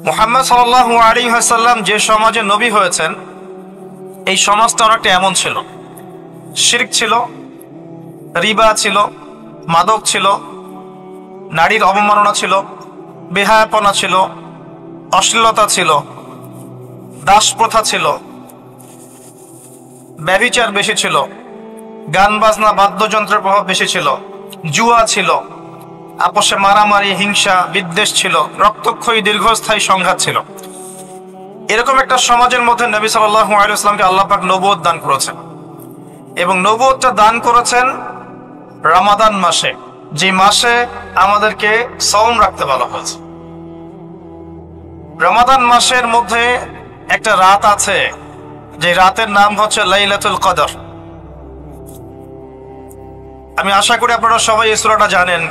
মুহাম্মদ সাল্লাল্লাহু আলাইহি ওয়াসাল্লাম যে সমাজে নবী হয়েছেন এই সমাজটা অনেকটা এমন ছিল। শিরক ছিল, রিবা ছিল, মাদক ছিল, নারীর অবমাননা ছিল, বেহায়াপনা ছিল, অশ্লীলতা ছিল, দাস প্রথা ছিল, ব্যভিচার বেশি ছিল, গান বাজনা বাদ্যযন্ত্রের প্রভাব বেশি ছিল, জুয়া ছিল, আপোষে মারামারি, হিংসা, বিদ্বেষ ছিল, রক্তক্ষয়ী দীর্ঘস্থায়ী সংঘাত ছিল। এরকম একটা সমাজের মধ্যে নবী সাল্লাল্লাহু আলাইহি ওয়াসাল্লামকে আল্লাহ পাক নবুয়ত দান করেছেন, এবং নবুয়তটা দান করেছেন রমাদান মাসে, যে মাসে আমাদেরকে সওম রাখতে বলা হয়েছে। রমাদান মাসের মধ্যে একটা রাত আছে, যে রাতের নাম হচ্ছে লাইলাতুল কদর। আমি আশা করি আপনারা সবাই এই সূরাটা জানেন।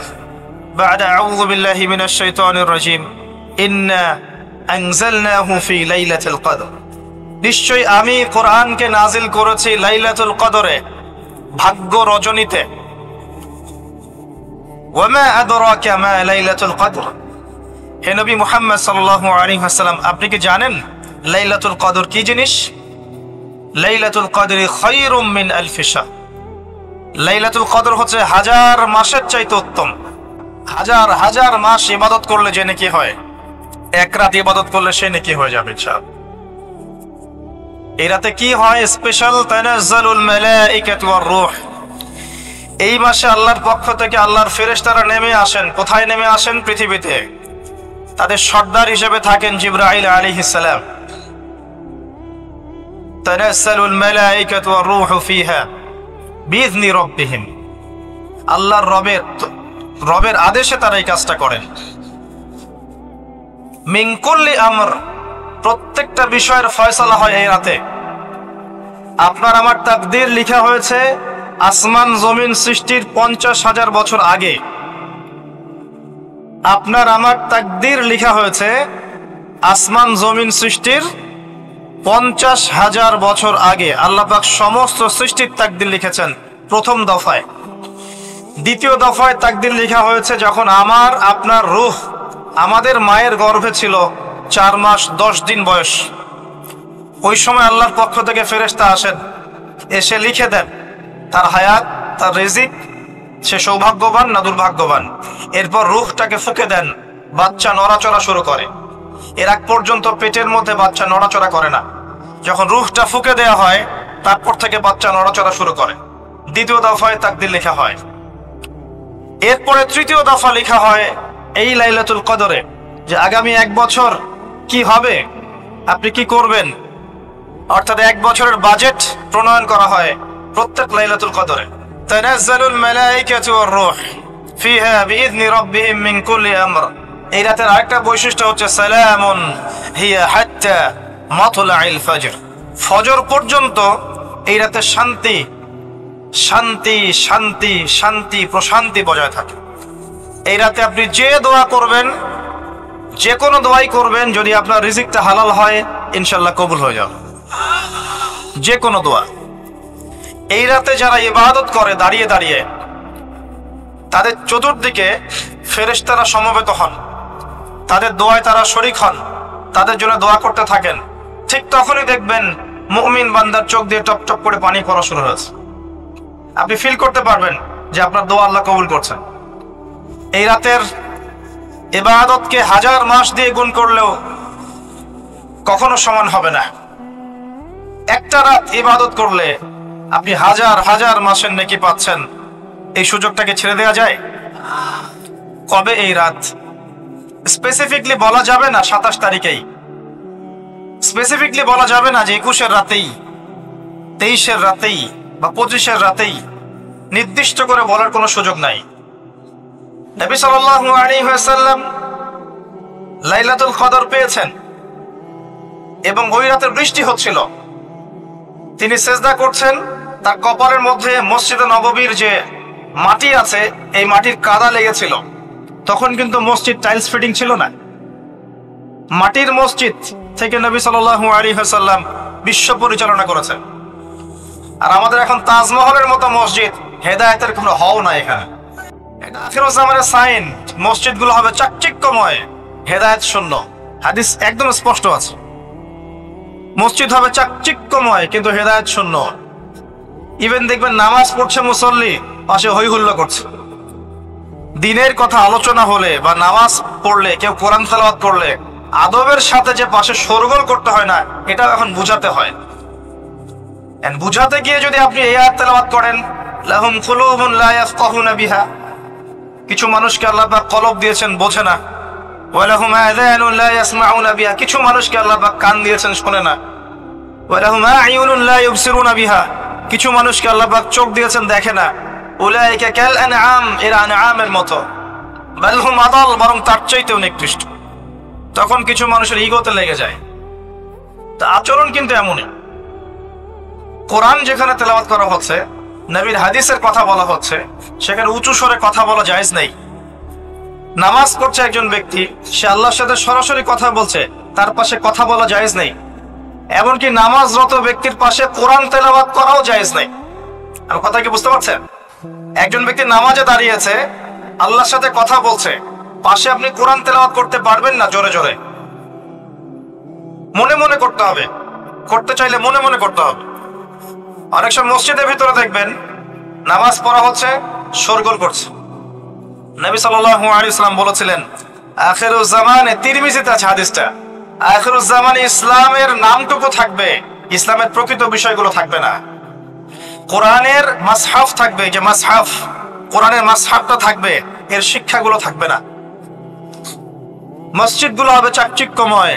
বা'দা আউযু বিল্লাহি মিনাশ শাইতানির রাজীম, ইন্না আনজালনাহু ফি লাইলাতুল কদর। নিশ্চয়ই আমি কোরআনকে নাজিল করেছি লাইলাতুল কদরে, ভাগ্য রজনীতে। ওয়া মা আদরাকা মা লাইলাতুল কদর। হে নবী মুহাম্মদ সাল্লাল্লাহু আলাইহি ওয়াসাল্লাম, আপনি কি জানেন লাইলাতুল কদর কি জিনিস? লাইলাতুল কদরি খায়রুম মিন আলফি শাহর। লাইলাতুল কদর হচ্ছে হাজার মাসের চাইতে উত্তম। হাজার হাজার মাস ইবাদত করলে যে নেকি হয়, এক রাত ইবাদত করলে সে নেকি হয়ে যাবে ইনশাআল্লাহ। এই রাতে কি হয়? স্পেশাল তানাজ্জালুল মালাইকাতু ওয়ার রূহ। এই মাসে আল্লাহর পক্ষ থেকে আল্লাহর ফেরেশতারা নেমে আসেন। কোথায় নেমে আসেন? পৃথিবীতে। তাদের সর্দার হিসেবে থাকেন জিবরাইল আলাইহিস সালাম। তানাজ্জালুল মালাইকাতু ওয়ার রূহু ফিহা বিইذনি রাব্বিহিম। আল্লাহর রবের আদেশে তারা এই কাজটা করেন। মিন কুল্লি আমর, প্রত্যেকটা বিষয়ের ফয়সালা হয় এই রাতে। আপনার আমার তাকদীর লেখা হয়েছে আসমান জমিন সৃষ্টির 50,000 বছর আগে। আপনার আমার তাকদীর লেখা হয়েছে আসমান জমিন সৃষ্টির 50,000 বছর আগে। আল্লাহ পাক সমস্ত সৃষ্টির তাকদীর লিখেছেন প্রথম দফায়। দ্বিতীয় দফায় তাকদীর লেখা হয়েছে যখন আমার আপনার রূহ আমাদের মায়ের গর্ভে ছিল 4 মাস 10 দিন বয়স। ওই সময় আল্লাহর পক্ষ থেকে ফেরেশতা আসেন, এসে লিখে দেন তার হায়াত, তার রিজিক, সে সৌভাগ্যবান না দুর্ভাগ্যবান। এরপর রূহটাকে ফুঁকে দেন, বাচ্চা নড়াচড়া শুরু করে। এর আগ পর্যন্ত পেটের মধ্যে বাচ্চা নড়াচড়া করে না। যখন রূহটা ফুঁকে দেওয়া হয় তারপর থেকে বাচ্চা নড়াচড়া শুরু করে। দ্বিতীয় দফায় তাকদীর লেখা হয়। এরপরে তৃতীয় দফা লেখা হয় এই লাইলাতুল কদরে, যে আগামী 1 বছর কি হবে, আপনি কি করবেন, অর্থাৎ 1 বছরের বাজেট প্রণয়ন করা হয় প্রত্যেক লাইলাতুল কদরে। তানাজ্জালুল মালাইকাতু ওয়ার রূহ ফিহা বিইذনি রাব্বিহিম মিন কুল্লি আমর। এই রাতের আরেকটা বৈশিষ্ট্য হচ্ছে সালামুন হিয়া হাত্তা মাতলাইল ফজর। ফজর পর্যন্ত এই রাতে শান্তি শান্তি শান্তি শান্তি প্রশান্তি বজায় থাকে। এই রাতে আপনি যে দোয়া করবেন, যে কোনো দোয়াই করবেন, যদি আপনার রিজিকটা হালাল হয় ইনশাআল্লাহ কবুল হয়ে যাবে যে কোনো দোয়া। এই রাতে যারা ইবাদত করে দাঁড়িয়ে দাঁড়িয়ে, তাদের চতুর্দিকে ফেরেশতারা সমবেত হন, তাদের দোয়ায় তারা শরীক হন, তাদের জন্য দোয়া করতে থাকেন। ঠিক তখনই দেখবেন মুমিন বান্দার চোখ দিয়ে টপ টপ করে পানি পড়া শুরু হয়েছে। আপনি ফিল করতে পারবেন যে আপনার দোয়া আল্লাহ কবুল করছেন। এই রাতের ইবাদতকে 1000 মাস দিয়ে গুণ করলেও কখনো সমান হবে না। একটা রাত ইবাদত করলে আপনি হাজার হাজার মাসের নেকি পাচ্ছেন। এই সুযোগটাকে ছেড়ে দেওয়া যায়? কবে এই রাত স্পেসিফিকলি বলা যাবে না, 27 তারিখেই স্পেসিফিকলি বলা যাবে না যে 21-এর রাতেই, 23-এর রাতেই বা 25-এর রাতেই। নির্দিষ্ট করে বলার কোনো সুযোগ নাই। নবী সাল্লাল্লাহু আলাইহি ওয়াসাল্লাম লাইলাতুল কদর পেয়েছেন এবং ওই রাতে বৃষ্টি হচ্ছিল। তিনি সিজদা করছেন, তার কপালের মধ্যে মসজিদে নববীর যে মাটি আছে এই মাটির কাদা লেগেছিল। তখন কিন্তু মসজিদ টাইলস ফিটিং ছিল না। মাটির মসজিদ থেকে নবী সাল্লাল্লাহু আলাইহি ওয়াসাল্লাম বিশ্ব পরিচালনা করেছেন। আর আমাদের এখন তাজমহলের মতো মসজিদ, হেদায়েতের কোনো হও না এখানে। এটা আখির জামানের সাইন, মসজিদগুলো হবে চাকচিক্যময়, হেদায়েত শূন্য। হাদিস একদম স্পষ্ট আছে। মসজিদ হবে চাকচিক্যময় কিন্তু হেদায়েত শূন্য। ইভেন দেখবেন নামাজ পড়ছে মুসল্লি, পাশে হই হুল্লা করছে। দিনের কথা আলোচনা হলে বা নামাজ পড়লে, কেউ কোরআন তেলাওয়াত করলে আদবের সাথে যে পাশে শোরগোল করতে হয় না, এটা এখন বুঝাতে হয়। বুঝাতে গিয়ে যদি আপনি এই আয়াত তেলাওয়াত করেন, লাহুম কুলুবুন লা ইয়াফকাহুনা বিহা, কিছু মানুষকে আল্লাহ পাক কলব দিয়েছেন বোঝে না। ওয়া লাহুম আযানুন লা ইয়াসমাউনা বিহা, কিছু মানুষকে আল্লাহ পাক কান দিয়েছেন শোনে না। ওয়া লাহুম আ'য়ুনুন লা ইউবসিরুনা বিহা, কিছু মানুষকে আল্লাহ পাক চোখ দিয়েছেন দেখে না। উলাইকা কাল আনআম, এরা আনআমের মতো। বাল হুম আদাল, বরং তার চাইতেও নিকৃষ্ট। তখন কিছু মানুষের ইগোতে লেগে যায়। তা আচরণ কিন্তু এমনই। কোরআন যেখানে তেলাওয়াত করা হচ্ছে, নবীর হাদিসের কথা বলা হচ্ছে, সেখানে উঁচু স্বরে কথা বলা জায়েজ নেই। নামাজ পড়ছে একজন ব্যক্তি, সে আল্লাহর সাথে সরাসরি কথা বলছে, তার পাশে কথা বলা জায়েজ নেই। এমনকি নামাজরত ব্যক্তির পাশে কোরআন তেলাওয়াত করাও জায়েজ নেই। আমার কথা কি বুঝতে পারছেন? একজন ব্যক্তি নামাজে দাঁড়িয়েছে, আল্লাহর সাথে কথা বলছে, পাশে আপনি কোরআন তেলাওয়াত করতে পারবেন না জোরে জোরে। মনে মনে করতে হবে, করতে চাইলে মনে মনে করতে হবে। অনেক সময় মসজিদের ভিতরে দেখবেন নামাজ পড়া হচ্ছে, শোরগোল করছে। নবী সাল্লাল্লাহু আলাইহি ওয়াসাল্লাম বলেছিলেন, আখিরুজ জামানে, তিরমিজিতে আছে হাদিসটা, আখিরুজ জামানে ইসলামের নামটুকু থাকবে, ইসলামের প্রকৃত বিষয়গুলো থাকবে না। কোরআনের মাসহাফ থাকবে, যে মাসহাফ, কোরআনের মাসহাফটা থাকবে, এর শিক্ষাগুলো থাকবে না। মসজিদগুলো হবে চাকচিক্যময়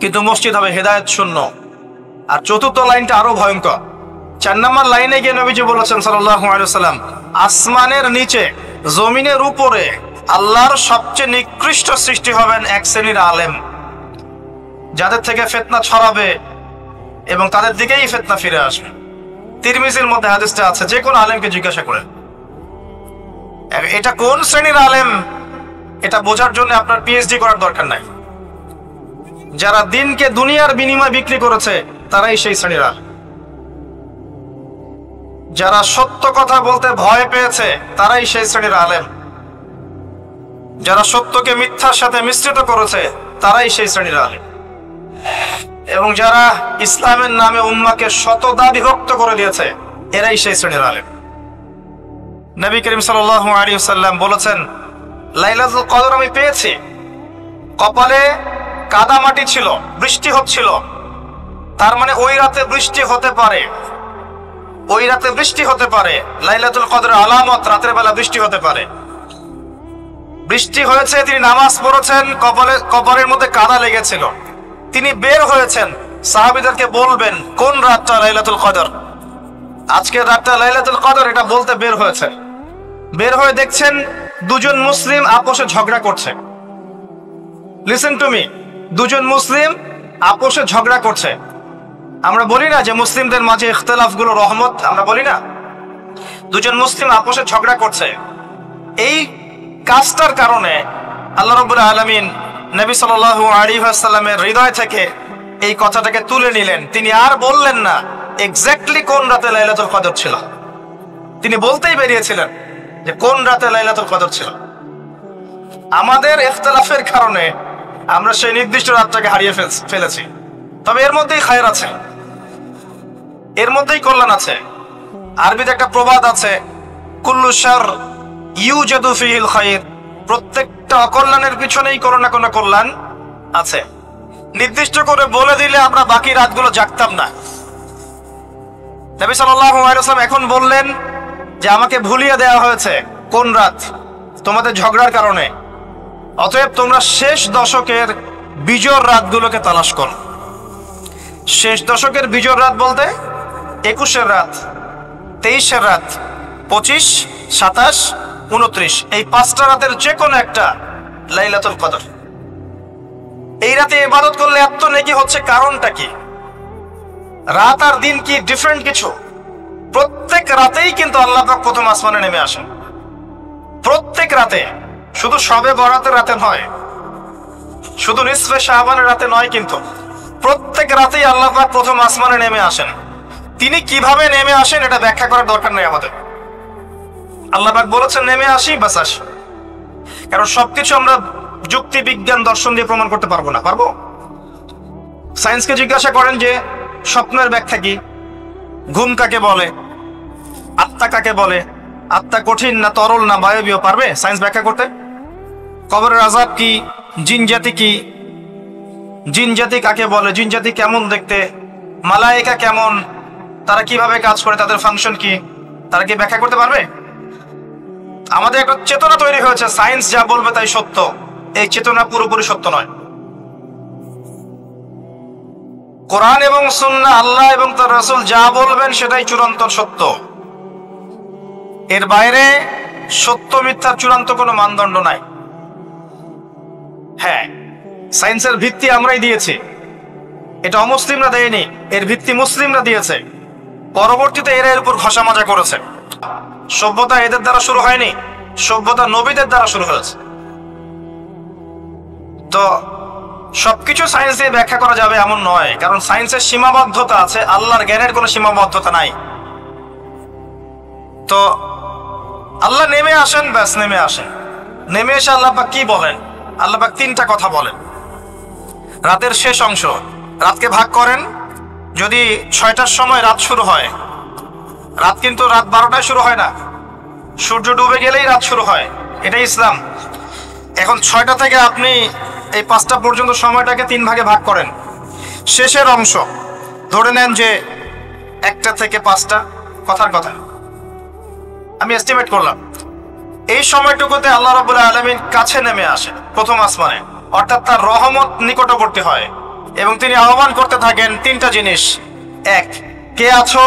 কিন্তু মসজিদ হবে হেদায়েত শূন্য। আর চতুর্থ লাইনটা আরো ভয়ঙ্কর। 4 নম্বর লাইনে গিয়ে নবীজি বলেছেন সাল্লাল্লাহু আলাইহি ওয়াসাল্লাম, আসমানের নিচে জমিনের উপরে আল্লাহর সবচেয়ে নিকৃষ্ট সৃষ্টি হবেন এক শ্রেণীর আলেম, যাদের থেকে ফিতনা ছড়াবে এবং তাদের দিকেই ফিতনা ফিরে আসবে। তিরমিজির মধ্যে হাদিসটা আছে, যে কোন আলেমকে জিজ্ঞাসা করেন এটা কোন শ্রেণীর আলেম, এটা বোঝার জন্য আপনার পিএইচডি করার দরকার নাই। যারা দিনকে দুনিয়ার বিনিময়ে বিক্রি করেছে তারাই সেই শ্রেণীর আলেম। যারা সত্য কথা বলতে ভয় পেয়েছে তারাই সেই শ্রেণীর আলেম। যারা সত্যকে মিথ্যার সাথে মিশ্রিত করেছে তারাই সেই শ্রেণীর আলেম। এবং যারা ইসলামের নামে উম্মাহকে শতদা বিভক্ত করে দিয়েছে, এরাই সেই শ্রেণীর আলেম। নবী করিম সাল্লাল্লাহু আলাইহি ওয়াসাল্লাম বলেছেন, লাইলাতুল কদর আমি পেয়েছি, কপালে কাদা মাটি ছিল, বৃষ্টি হচ্ছিল, তার মানে ওই রাতে বৃষ্টি হতে পারে, ওই রাতে বৃষ্টি হতে পারে। লাইলাতুল কদরের আলামত, রাতের বেলা বৃষ্টি হতে পারে। বৃষ্টি হয়েছে, তিনি নামাজ পড়েছেন, কপালের মধ্যে কাদা লেগেছিল, তিনি বের হয়েছেন, সাহাবীদেরকে বলবেন কোন রাতটা লাইলাতুল কদর, আজকের রাতটা লাইলাতুল কদর, এটা বলতে বের হয়েছে। বের হয়ে দেখছেন দুজন মুসলিম আপোষে ঝগড়া করছে। লিসেন টু মি, দুজন মুসলিম আপোষে ঝগড়া করছে। আমরা বলি না যে মুসলিমদের মাঝে ইখতিলাফ গুলো রহমত, আমরা বলি না? দুজন মুসলিম আপোষে ঝগড়া করছে, এই কাজটার কারণে আল্লাহ রাব্বুল আলামিন নবী সাল্লাল্লাহু আলাইহি ওয়াসাল্লামের হৃদয় থেকে এই কথাটাকে তুলে নিলেন। তিনি আর বললেন না এক্স্যাক্টলি কোন রাতে লাইলাতুল কদর ছিল, তিনি বলতেই বেরিয়েছিলেন যে কোন রাতে লাইলাতুল কদর ছিল। আমাদের ইখতিলাফের কারণে আমরা সেই নির্দিষ্ট রাতটাকে হারিয়ে ফেলেছি। তবে এর মধ্যেই খায়ের আছে, এর মধ্যেই কল্যাণ আছে। আরবিতে একটা প্রবাদ আছে, কুল্লু শার ইউজাদু ফিহিল খায়র, প্রত্যেকটা অকল্যাণের পিছনেই কোনো না কোনো কল্যাণ আছে। নির্দিষ্ট করে বলে দিলে আমরা বাকি রাতগুলো জাগতাম না। নবী সাল্লাল্লাহু আলাইহি ওয়াসাল্লাম এখন বললেন যে আমাকে ভুলিয়ে দেওয়া হয়েছে কোন রাত, তোমাদের ঝগড়ার কারণে। অতএব তোমরা শেষ দশকের বিজোড় রাতগুলোকে তালাশ করো। শেষ দশকের বিজোড় রাত বলতে 21-এর রাত, 23-এর রাত, 25, 27, 29, এই 5টা রাতের যে কোনো একটা লাইলাতুল কদর। এই রাতে ইবাদত করলে এত নেকি হচ্ছে, কারণটা কি? রাত আর দিন কি ডিফারেন্ট কিছু? প্রত্যেক রাতেই কিন্তু আল্লাহ পাক প্রথম আসমানে নেমে আসেন, প্রত্যেক রাতে, শুধু শবে বরাতের রাতে নয়, শুধু নিসফে শাবানের রাতে নয়, কিন্তু প্রত্যেক রাতেই আল্লাহ পাক প্রথম আসমানে নেমে আসেন। তিনি কিভাবে নেমে আসেন এটা ব্যাখ্যা করার দরকার নেই আমাদের। আল্লাহ পাক বলেছেন নেমে আসি, বাস আসি। কারণ সবকিছু আমরা যুক্তি, বিজ্ঞান, দর্শন দিয়ে প্রমাণ করতে পারবো না। পারবো? সায়েন্সকে জিজ্ঞাসা করেন যে স্বপ্নের ব্যাখ্যা কি, ঘুম কাকে বলে, আত্মা কাকে বলে, আত্মা কঠিন না তরল না বায়বীয়, পারবে সায়েন্স ব্যাখ্যা করতে? কবরের আযাব কি, জিন জাতি কি, জিন জাতি কাকে বলে, জিন জাতি কেমন দেখতে, মালায়েকা কেমন, তারা কিভাবে কাজ করে, তাদের ফাংশন কি, তারা কি ব্যাখ্যা করতে পারবে? আমাদের একটা চেতনা তৈরি হয়েছে সায়েন্স যা বলবে তাই সত্য। এই চেতনা পুরোপুরি সত্য নয়। কোরআন এবং সুন্নাহ, আল্লাহ এবং তার রাসূল যা বলবেন সেটাই চূড়ান্ত সত্য। এর বাইরে সত্য মিথ্যার চূড়ান্ত কোনো মানদণ্ড নাই। হ্যাঁ, সায়েন্সের ভিত্তি আমরাই দিয়েছি, এটা অমুসলিমরা দেয়নি, এর ভিত্তি মুসলিমরা দিয়েছে। পরবর্তীতে এরা এর উপর ঘষা মাজা করেছে। সভ্যতা এদের দ্বারা শুরু হয়নি, সভ্যতা নবীদের দ্বারা শুরু হয়েছে। তো সবকিছু সায়েন্স দিয়ে ব্যাখ্যা করা যাবে এমন নয়, কারণ সায়েন্সের সীমাবদ্ধতা আছে, আল্লাহর জ্ঞানের কোনো সীমাবদ্ধতা নাই। তো আল্লাহ নেমে আসেন, ব্যাস নেমে আসেন। নেমে এসে আল্লাহ পাক কি বলেন? আল্লাহ পাক তিনটা কথা বলেন। রাতের শেষ অংশ, রাতকে ভাগ করেন। যদি 6টার সময় রাত শুরু হয়, রাত কিন্তু রাত 12টায় শুরু হয় না, সূর্য ডুবে গেলেই রাত শুরু হয়, এটাই ইসলাম। এখন 6টা থেকে আপনি এই 5টা পর্যন্ত সময়টাকে 3 ভাগে ভাগ করেন। শেষের অংশ ধরে নেন যে 1টা থেকে 5টা, কথার কথা আমি এস্টিমেট করলাম, এই সময়টুকুতে আল্লাহ রাব্বুল আলামিন কাছে নেমে আসে প্রথম আসমানে, অর্থাৎ তার রহমত নিকটবর্তী হয় এবং তিনি আহ্বান করতে থাকেন 3টা জিনিস। 1, কে আছো?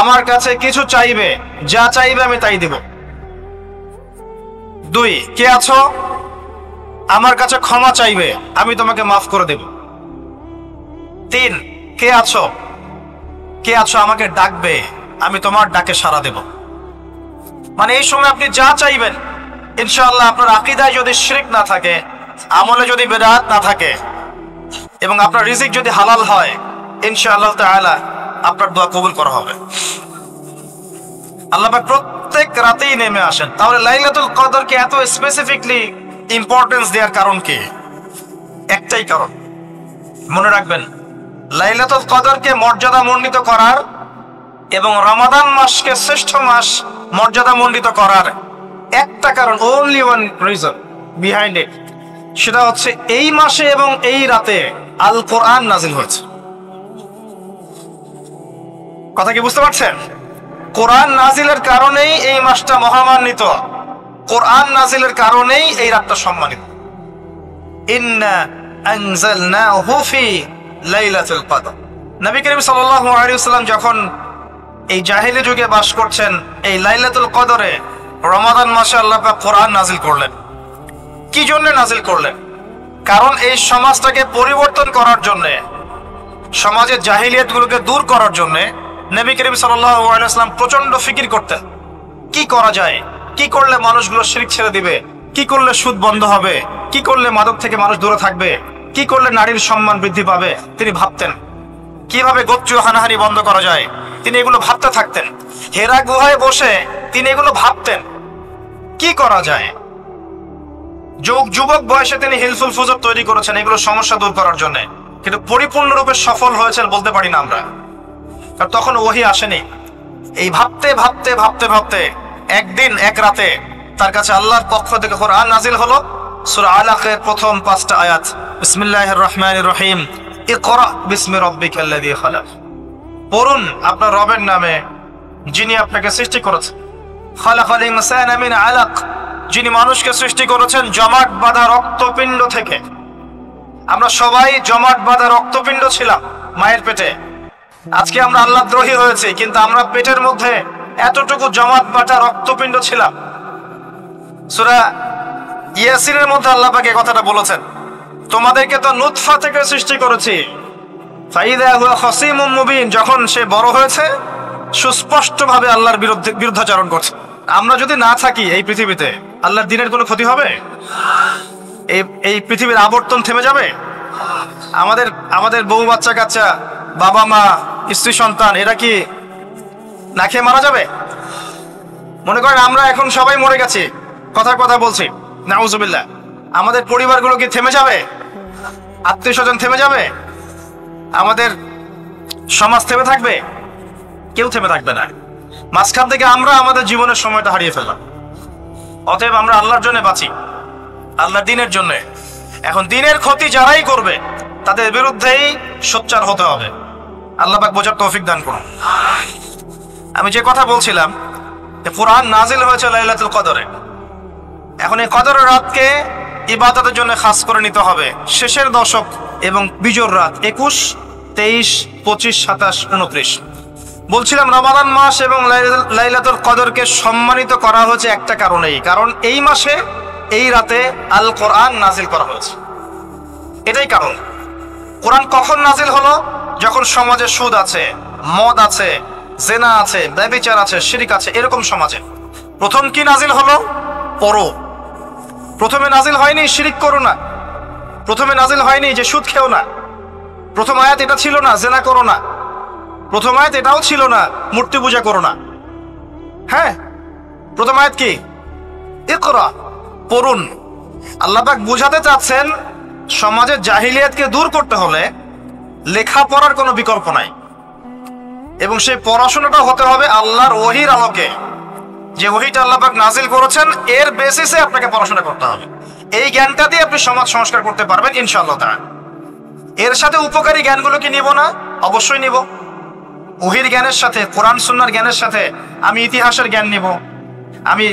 আমার কাছে কিছু চাইবে, যা চাইবে আমি তাই দিব। 2, কে আছো? আমার কাছে ক্ষমা চাইবে, আমি তোমাকে মাফ করে দেব। 3, কে আছো? কে আছো আমাকে ডাকবে, আমি তোমার ডাকে সাড়া দেব। মানে এই সময় আপনি যা চাইবেন ইনশাআল্লাহ, আপনার আকীদায় যদি শিরক না থাকে, আমলে যদি বিদআত না থাকে এবং আপনার রিজিক যদি হালাল হয়, ইনশাআল্লাহ তাআলা আপনার দোয়া কবুল করা হবে। আল্লাহ পাক প্রত্যেক রাতেই নেমে আসেন। তাহলে লাইলাতুল কদরকে এত স্পেসিফিকলি ইম্পর্টেন্স দেওয়ার কারণ কি? একটাই কারণ, মনে রাখবেন, লাইলাতুল কদরকে মর্যাদামণ্ডিত করার এবং রমাদান মাসকে শ্রেষ্ঠ মাস মর্যাদামণ্ডিত করার একটা কারণ, only one reason behind it, সেটা হচ্ছে এই মাসে এবং এই রাতে আল কোরআন নাজিল হয়েছে। কথা কি বুঝতে পারছেন? কোরআন নাজিলের কারণেই এই মাসটা মহামান্বিত, কোরআন নাজিলের কারণেই এই রাতটা সম্মানিত। ইন্না আনজালনাহু ফি লাইলাতুল কদর। নবী করিম সাল্লাল্লাহু আলাইহি ওয়াসাল্লাম যখন এই জাহেলি যুগে বাস করছেন, এই লাইলাতুল কদরে রমাদান মাসে আল্লাহ পাক কোরআন নাজিল করলেন। কি জন্য নাজিল করলেন? কারণ এই সমাজটাকে পরিবর্তন করার জন্য, সমাজের জাহিলিয়াতগুলোকে দূর করার জন্য নবী করিম সাল্লাল্লাহু আলাইহি ওয়াসাল্লাম প্রচন্ড ফিকির করতেন। কি করা যায়, কি করলে মানুষগুলো শিরক ছেড়ে দিবে, কি করলে সুদ বন্ধ হবে, কি করলে মাদক থেকে মানুষ দূরে থাকবে, কি করলে নারীর সম্মান বৃদ্ধি পাবে। তিনি ভাবতেন কিভাবে গোত্রীয় হানাহানি বন্ধ করা যায়, তিনি এগুলো ভাবতে থাকতেন। হেরা গুহায় বসে তিনি এগুলো ভাবতেন কি করা যায়। যুবক বয়সে তিনি হিলফুল ফুজুর তৈরি করেছেন এগুলো সমস্যা দূর করার জন্য, কিন্তু পরিপূর্ণরূপে সফল হয়েছেন বলতে পারি না আমরা, কারণ তখন ওহী আসেনি। এই ভাবতে ভাবতে ভাবতে ভাবতে একদিন এক রাতে তার কাছে আল্লাহর পক্ষ থেকে কোরআন নাজিল হলো। সূরা আলাকের প্রথম 5টা আয়াত, বিসমিল্লাহির রহমানির রহিম, ইকরা বিসমি রাব্বিকাল্লাযী খালাক। পড়ুন আপনার রবের নামে যিনি আপনাকে সৃষ্টি করেছেন। খালাকাল ইনসানা মিন আলাক, যিনি মানুষকে সৃষ্টি করেছেন জমাট বাঁধা রক্তপিণ্ড থেকে। আমরা সবাই জমাট বাঁধা রক্তপিণ্ড ছিলাম মায়ের পেটে। আজকে আমরা আল্লাহদ্রোহী হয়েছি, কিন্তু আমরা পেটের মধ্যে এতটুকু জমাট বাঁধা রক্তপিণ্ড ছিলাম। সূরা ইয়াসিনের মধ্যে আল্লাহ পাক এই কথাটা বলেছেন, তোমাদেরকে তো নুতফা থেকে সৃষ্টি করেছি, ফাইদা হুয়া খাসিমুম মুবিন, যখন সে বড় হয়েছে সুস্পষ্টভাবে আল্লাহর বিরুদ্ধাচরণ করছে। আমরা যদি না থাকি এই পৃথিবীতে, আল্লাহর দ্বীনের কোনো ক্ষতি হবে? এই পৃথিবীর আবর্তন থেমে যাবে? আমাদের বউ বাচ্চা কাচ্চা, বাবা মা, স্ত্রী সন্তান, এরা কি না খেয়ে মারা যাবে? মনে করেন আমরা এখন সবাই মরে গেছি, কথার কথা বলছি, নাউজুবিল্লাহ, আমাদের পরিবারগুলো কি থেমে যাবে? আত্মীয় স্বজন থেমে যাবে? আমাদের সমাজ থেমে থাকবে? কেউ থেমে থাকবে না। মাঝখান থেকে আমরা আমাদের জীবনের সময়টা হারিয়ে ফেললাম। অতএব আমরা আল্লাহর জন্য বাঁচি, আল্লাহর দ্বীনের জন্য। এখন দ্বীনের ক্ষতি যারাই করবে তাদের বিরুদ্ধেই সোচ্চার হতে হবে। আল্লাহ পাক বোঝার তৌফিক দান করুন। আমি যে কথা বলছিলাম, কোরআন নাজিল হয়েছে লাইলাতুল কদরে। এখন এই কদরের রাতকে ইবাদতের জন্য খাস করে নিতে হবে। শেষের দশক এবং বিজোর রাত 21, 23, 25, 27, 29। বলছিলাম রমাদান মাস এবং লাইলাতুল কদরকে সম্মানিত করা হয়েছে একটা কারণেই, কারণ এই মাসে এই রাতে আল কোরআন নাজিল করা হয়েছে। এটাই কারণ। কোরআন কখন নাজিল হলো? যখন সমাজে সুদ আছে, মদ আছে, জেনা আছে, ব্যভিচার আছে, শিরক আছে, এরকম সমাজে প্রথম কি নাজিল হলো? পড়ো। প্রথমে নাজিল হয়নি শিরক করো না, প্রথমে নাজিল হয়নি যে সুদ খেও না, প্রথম আয়াত এটা ছিল না জেনা করো না, প্রথম আয়াত এটাও ছিল না মূর্তি পূজা করো না। হ্যাঁ, প্রথম আয়াত কি? ইকরা, পড়ুন। আল্লাহ পাক বুঝাতে চাচ্ছেন সমাজের জাহিলিয়াতকে দূর করতে হলে লেখাপড়ার কোনো বিকল্প নাই, এবং সেই পড়াশোনাটা হতে হবে আল্লাহর ওহীর আলোকে। যে ওহীটা আল্লাহ পাক নাজিল করেছেন এর বেসিসে আপনাকে পড়াশোনা করতে হবে। এই জ্ঞানটা দিয়ে আপনি সমাজ সংস্কার করতে পারবেন ইনশাআল্লাহ তাআলা। এর সাথে উপকারী জ্ঞানগুলো কি নিব না? অবশ্যই নিব। ওহীর জ্ঞানের সাথে, কোরআন সুন্নাহর জ্ঞানের সাথে আমি ইতিহাসের জ্ঞান নিব, আমি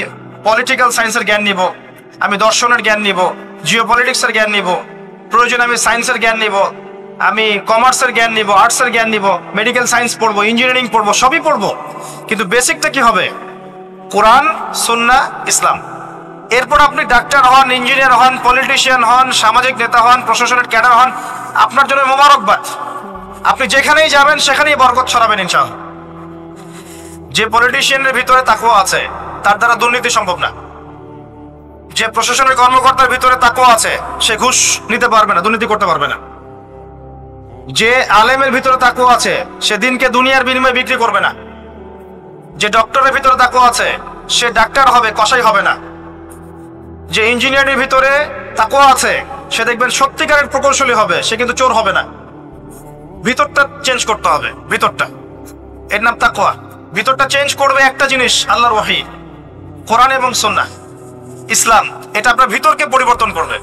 পলিটিক্যাল সায়েন্সের জ্ঞান নিব, আমি দর্শনের জ্ঞান নিব, জিওপলিটিক্সের জ্ঞান নিব, প্রয়োজন আমি সায়েন্সের জ্ঞান নিব, আমি কমার্সের জ্ঞান নিব, আর্টসের জ্ঞান নিব, মেডিকেল সায়েন্স পড়বো, ইঞ্জিনিয়ারিং পড়বো, সবই পড়বো। কিন্তু বেসিকটা কি হবে? কোরআন, সুন্নাহ, ইসলাম। এরপর আপনি ডাক্তার হন, ইঞ্জিনিয়ার হন, পলিটিশিয়ান হন, সামাজিক নেতা হন, প্রশাসনের ক্যাডার হন, আপনার জন্য মোবারকবাদ। আপনি যেখানেই যাবেন সেখানেই বরকত ছড়াবেন ইনশাআল্লাহ। যে পলিটিশিয়ানের ভিতরে তাকওয়া আছে তার দ্বারা দুর্নীতি সম্ভব না। যে প্রশাসনের কর্মকর্তার ভিতরে তাকওয়া আছে সে ঘুষ নিতে পারবে না, দুর্নীতি করতে পারবে না। যে আলেমের ভিতরে তাকওয়া আছে সে দিনকে দুনিয়ার বিনিময়ে বিক্রি করবে না। যে ডক্টরের ভিতরে তাকওয়া আছে সে ডাক্তার হবে, কসাই হবে না। যে ইঞ্জিনিয়ারের ভিতরে তাকওয়া আছে সে দেখবেন সত্যিকারের প্রকৌশলী হবে, সে কিন্তু চোর হবে না। ভিতরটা চেঞ্জ করতে হবে, ভিতরটা। এর নাম তাকওয়া। ভিতরটা চেঞ্জ করবে একটা জিনিস, আল্লাহর ওহী, কোরআন এবং সুন্নাহ, ইসলাম। এটা আপনার ভিতরকে পরিবর্তন করবে।